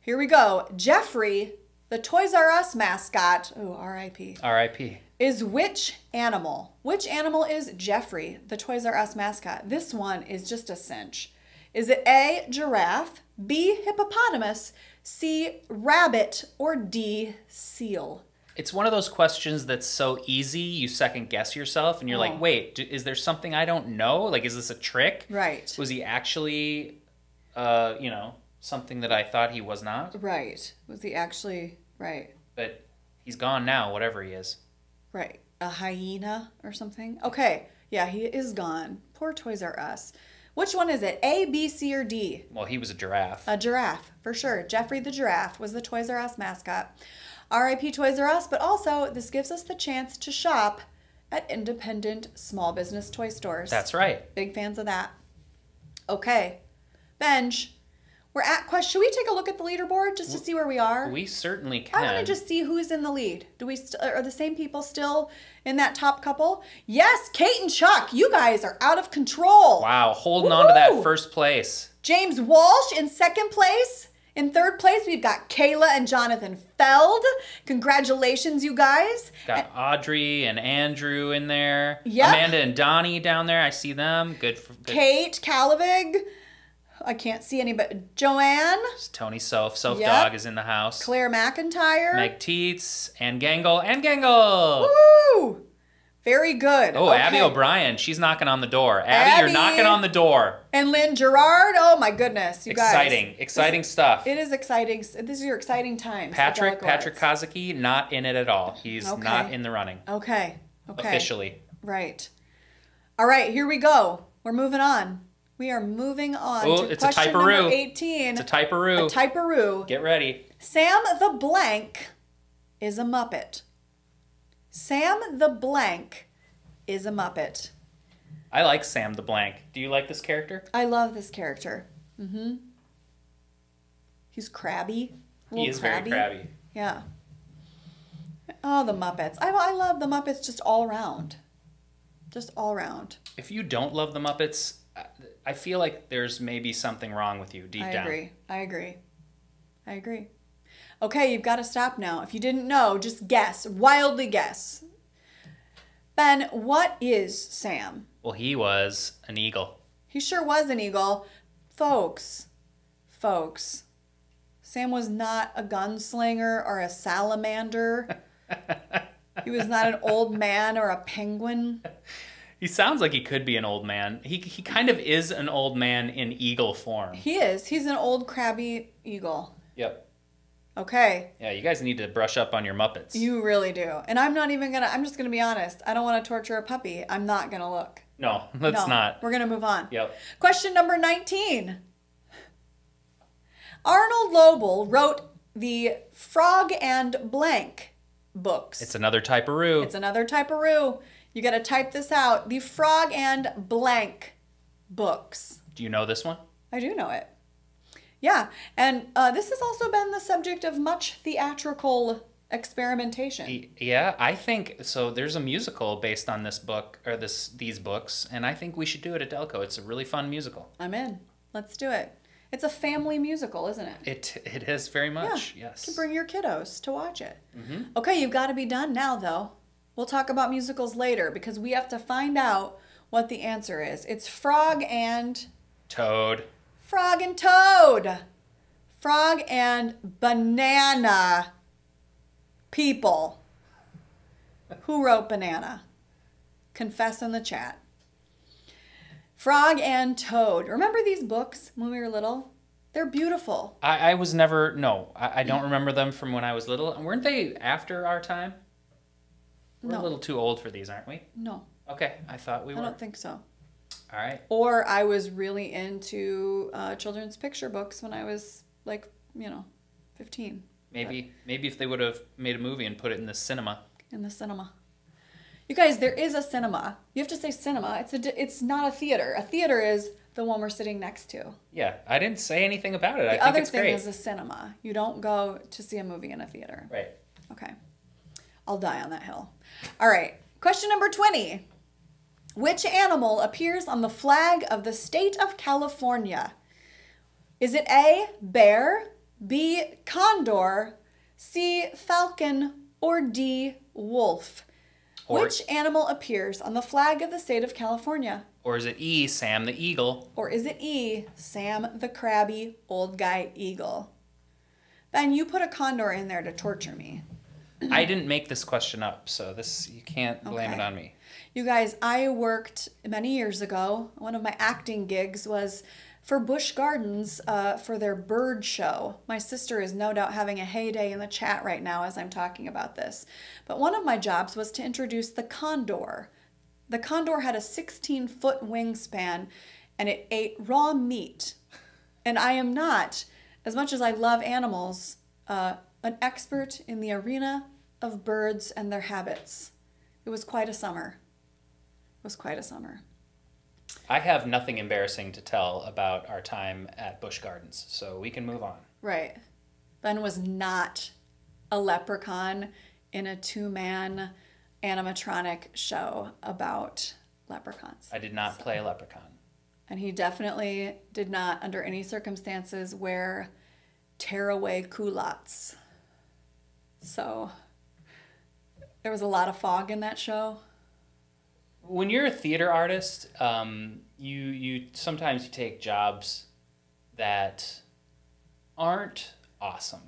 Here we go. Jeffrey, the Toys R Us mascot, oh, R.I.P., R.I.P. is which animal? Which animal is Jeffrey, the Toys R Us mascot? This one is just a cinch. Is it A, giraffe, B, hippopotamus, C, rabbit, or D, seal? It's one of those questions that's so easy, you second guess yourself, and you're like, wait, is there something I don't know? Like, is this a trick? Right. Was he actually, something that I thought he was not? Right. Was he actually, right. But he's gone now, whatever he is. Right. A hyena or something? Okay. Yeah, he is gone. Poor Toys R Us. Which one is it? A, B, C, or D? Well, he was a giraffe. A giraffe, for sure. Jeffrey the giraffe was the Toys R Us mascot. R.I.P. Toys R Us, but also this gives us the chance to shop at independent small business toy stores. That's right. Big fans of that. Okay. Benj, we're at question. Should we take a look at the leaderboard just to see where we are? We certainly can. I want to just see who's in the lead. Are the same people still in that top couple? Yes, Kate and Chuck, you guys are out of control. Wow, holding on to that first place. James Walsh in second place. In third place, we've got Kayla and Jonathan Feld. Congratulations, you guys. Got Audrey and Andrew in there. Yep. Amanda and Donnie down there. I see them. Good. Kate Calavig. I can't see anybody. Joanne. Tony Soph. Soph Yep. Dog is in the house. Claire McIntyre. Meg Teets. And Gangle. And Gangle. Woo! Very good. Oh, Okay. Abby O'Brien. She's knocking on the door. Abby, you're Abby. knocking on the door. And Lynn Gerard. Oh, my goodness. You guys. Exciting stuff. It is exciting. This is your exciting times. at Patrick DalekoArts. Kazuki, not in it at all. He's Okay. not in the running. Okay. Officially. Right. All right, here we go. We're moving on. We are moving on Oh, to it's a question typeroo. number 18. It's a typeroo. A typeroo. Get ready. Sam the Blank is a Muppet. Sam the Blank is a Muppet. I like Sam the Blank. Do you like this character? I love this character. Mm-hmm. He's crabby. He is very crabby. Yeah. Oh, the Muppets. I love the Muppets just all around. Just all around. If you don't love the Muppets, I feel like there's maybe something wrong with you deep down. I agree. Okay, you've got to stop now. If you didn't know, just guess. Wildly guess. Ben, what is Sam? Well, he was an eagle. He sure was an eagle. Folks. Sam was not a gunslinger or a salamander. He was not an old man or a penguin. He sounds like he could be an old man. He kind of is an old man in eagle form. He is. He's an old crabby eagle. Yep. Okay. Yeah, you guys need to brush up on your Muppets. You really do. And I'm just gonna be honest. I don't want to torture a puppy. I'm not gonna look. No, let's not. We're gonna move on. Yep. Question number 19. Arnold Lobel wrote the Frog and Blank books. It's another typeroo. It's another typeroo. You got to type this out. The Frog and Blank books. Do you know this one? I do know it. Yeah, and this has also been the subject of much theatrical experimentation. Yeah, I think so. There's a musical based on this book or these books, and I think we should do it at Delco. It's a really fun musical. I'm in. Let's do it. It's a family musical, isn't it? It is very much. Yeah. Yes. To bring your kiddos to watch it. Mm-hmm. Okay, you've got to be done now, though. We'll talk about musicals later because we have to find out what the answer is. It's Frog and Toad. Frog and Toad. Frog and Banana People. Who wrote Banana? Confess in the chat. Frog and Toad. Remember these books when we were little? They're beautiful. I was never, no, I don't remember them from when I was little. Weren't they after our time? We're No. a little too old for these, aren't we? No, Okay, I thought we were. I don't think so. All right. Or I was really into children's picture books when I was 15. Maybe if they would have made a movie and put it in the cinema. In the cinema. You guys, there is a cinema. You have to say cinema. It's not a theater. A theater is the one we're sitting next to. Yeah, I didn't say anything about it. I The think other it's thing great. is a cinema. You don't go to see a movie in a theater. Right. Okay. I'll die on that hill. All right. Question number 20. Which animal appears on the flag of the state of California? Is it A, bear, B, condor, C, falcon, or D, wolf? Or- Which animal appears on the flag of the state of California? Or is it E, Sam the Eagle? Or is it E, Sam the crabby old guy eagle? Ben, you put a condor in there to torture me. I didn't make this question up, so this you can't blame it Okay. on me. You guys, I worked many years ago. One of my acting gigs was for Busch Gardens for their bird show. My sister is no doubt having a heyday in the chat right now as I'm talking about this. But one of my jobs was to introduce the condor. The condor had a 16-foot wingspan and it ate raw meat. And I am not, as much as I love animals, an expert in the arena of birds and their habits. It was quite a summer. It was quite a summer. I have nothing embarrassing to tell about our time at Busch Gardens, so we can move on. Right. Ben was not a leprechaun in a two-man animatronic show about leprechauns. I did not play a leprechaun. And he definitely did not, under any circumstances, wear tearaway culottes. So there was a lot of fog in that show. When you're a theater artist, you sometimes you take jobs that aren't awesome.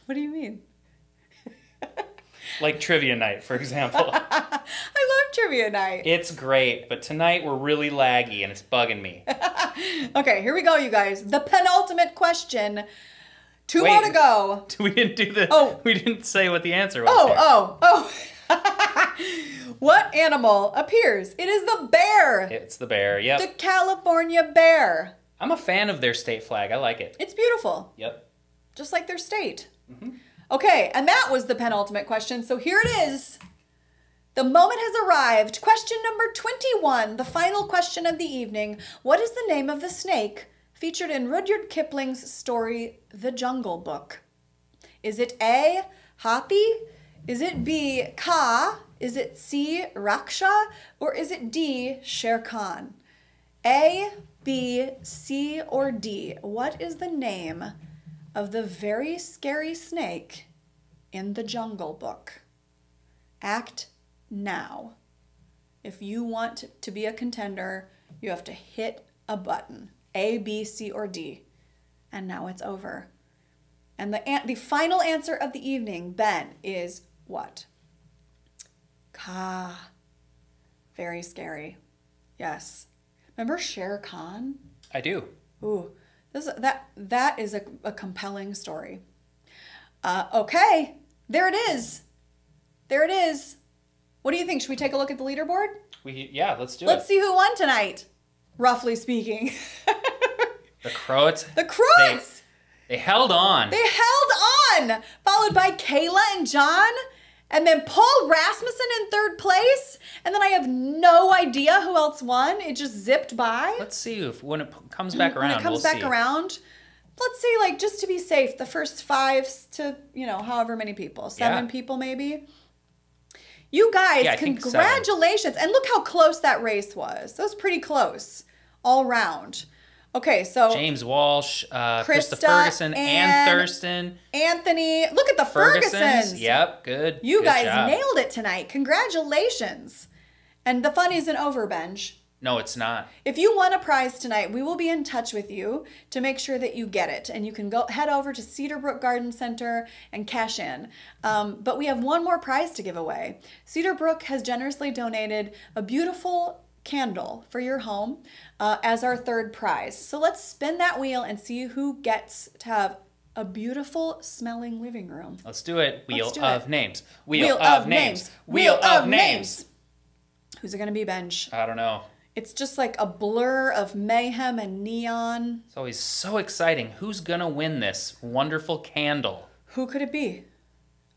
What do you mean? Like trivia night, for example. I love trivia night. It's great, but tonight we're really laggy and it's bugging me. Okay, here we go, you guys. The penultimate question. Two Wait. more to go. We didn't do the. Oh. We didn't say what the answer was. here. Oh. What animal appears? It is the bear. It's the bear. Yep. The California bear. I'm a fan of their state flag. I like it. It's beautiful, Yep. just like their state. Okay, and that was the penultimate question. So here it is. The moment has arrived. Question number 21, the final question of the evening. What is the name of the snake featured in Rudyard Kipling's story, The Jungle Book? Is it A, Hathi? Is it B, Ka? Is it C, Raksha? Or is it D, Shere Khan? A, B, C, or D? What is the name of the very scary snake in The Jungle Book? Act now. If you want to be a contender, you have to hit a button. A, B, C, or D. And now it's over. And the final answer of the evening, Ben, is what? Ka. Very scary. Yes. Remember Shere Khan? I do. Ooh, that is a compelling story. Okay, there it is. There it is. What do you think? Should we take a look at the leaderboard? Yeah, let's do Let's it. see who won tonight, roughly speaking. The Croats. The Croats! They held on. They held on! Followed by Kayla and John, and then Paul Rasmussen in third place, and then I have no idea who else won. It just zipped by. Let's see if when it comes back around. When it comes we'll back see. around, let's see, like, just to be safe, the first 5 to, however many people, 7 Yeah. people maybe. You guys, Yeah, I think 7. congratulations. And look how close that race was. That was pretty close all round. Okay, so James Walsh, Krista Krista Ferguson, and Ann Thurston, Anthony, look at the Fergusons. Yep, good. You good guys job. nailed it tonight. Congratulations. And the fun isn't over, Benj. No, it's not. If you won a prize tonight, we will be in touch with you to make sure that you get it. And you can head over to Cedar Brook Garden Center and cash in. But we have one more prize to give away. Cedar Brook has generously donated a beautiful candle for your home as our third prize. So let's spin that wheel and see who gets to have a beautiful smelling living room. Let's do it. Wheel do of it. names. Wheel of names. Wheel of names. Who's it going to be, Benj? I don't know. It's just like a blur of mayhem and neon. It's always so exciting. Who's gonna win this wonderful candle? Who could it be?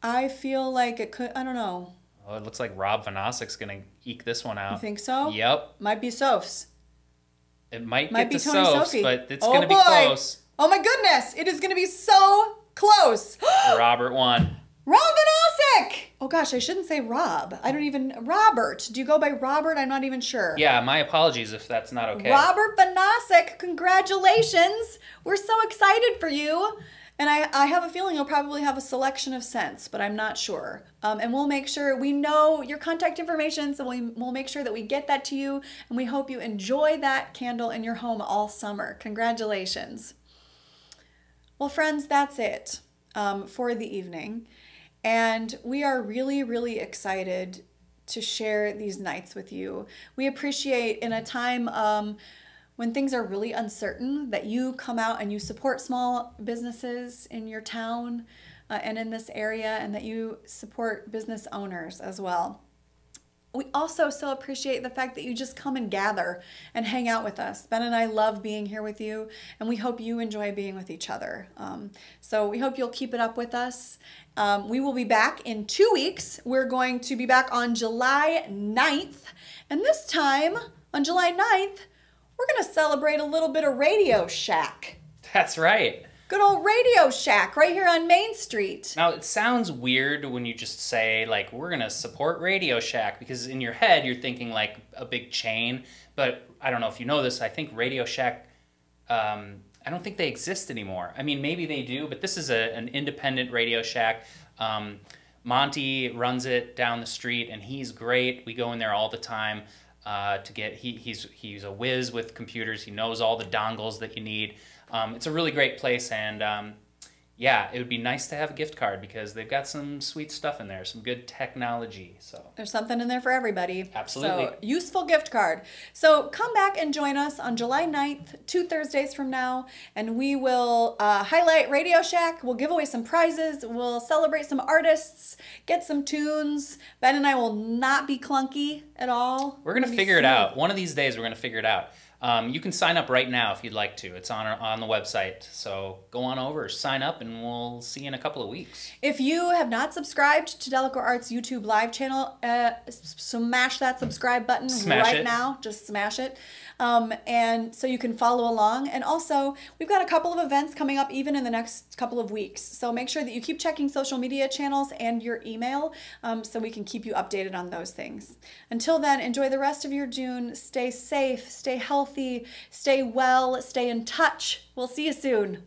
I feel like it could, I don't know. Oh, it looks like Rob Vanasik's gonna eke this one out. You think so? Yep. Might be Soph's. It might Might get be to Tony Soph's, Sophie. but it's Oh, gonna be boy. close. Oh my goodness, it is going to be so close. Robert won. Rob Vanasek! Oh gosh, I shouldn't say Rob. Robert. Do you go by Robert? I'm not even sure. Yeah, my apologies if that's not okay. Robert Vanasek, congratulations. We're so excited for you. And I have a feeling you'll probably have a selection of scents, but I'm not sure. And we'll make sure, we know your contact information, so we'll make sure that we get that to you, and we hope you enjoy that candle in your home all summer. Congratulations. Well, friends, that's it for the evening. And we are really, really excited to share these nights with you. We appreciate, in a time when things are really uncertain, that you come out and you support small businesses in your town and in this area, and that you support business owners as well. We also so appreciate the fact that you just come and gather and hang out with us. Ben and I love being here with you, and we hope you enjoy being with each other. So we hope you'll keep it up with us. We will be back in 2 weeks. We're going to be back on July 9th. And this time, on July 9th, we're going to celebrate a little bit of Radio Shack. That's right. Good old Radio Shack right here on Main Street. Now, it sounds weird when you just say, like, we're going to support Radio Shack, because in your head you're thinking like a big chain. But I don't know if you know this, I think Radio Shack, I don't think they exist anymore. I mean, maybe they do, but this is an independent Radio Shack. Monty runs it down the street, and he's great. We go in there all the time to get, he's a whiz with computers. He knows all the dongles that you need. It's a really great place, and yeah, it would be nice to have a gift card, because they've got some sweet stuff in there, some good technology. So there's something in there for everybody. Absolutely. So, useful gift card. So come back and join us on July 9th, 2 Thursdays from now, and we will highlight Radio Shack. We'll give away some prizes. We'll celebrate some artists, get some tunes. Ben and I will not be clunky at all. We're going to figure it out. One of these days we're going to figure it out. You can sign up right now if you'd like to. It's on the website. So go on over, sign up, and we'll see you in a couple of weeks. If you have not subscribed to DalekoArts YouTube live channel, smash that subscribe button now. Just smash it. And so you can follow along. And also, we've got a couple of events coming up even in the next couple of weeks. So make sure that you keep checking social media channels and your email so we can keep you updated on those things. Until then, enjoy the rest of your June. Stay safe, stay healthy, stay well, stay in touch. We'll see you soon.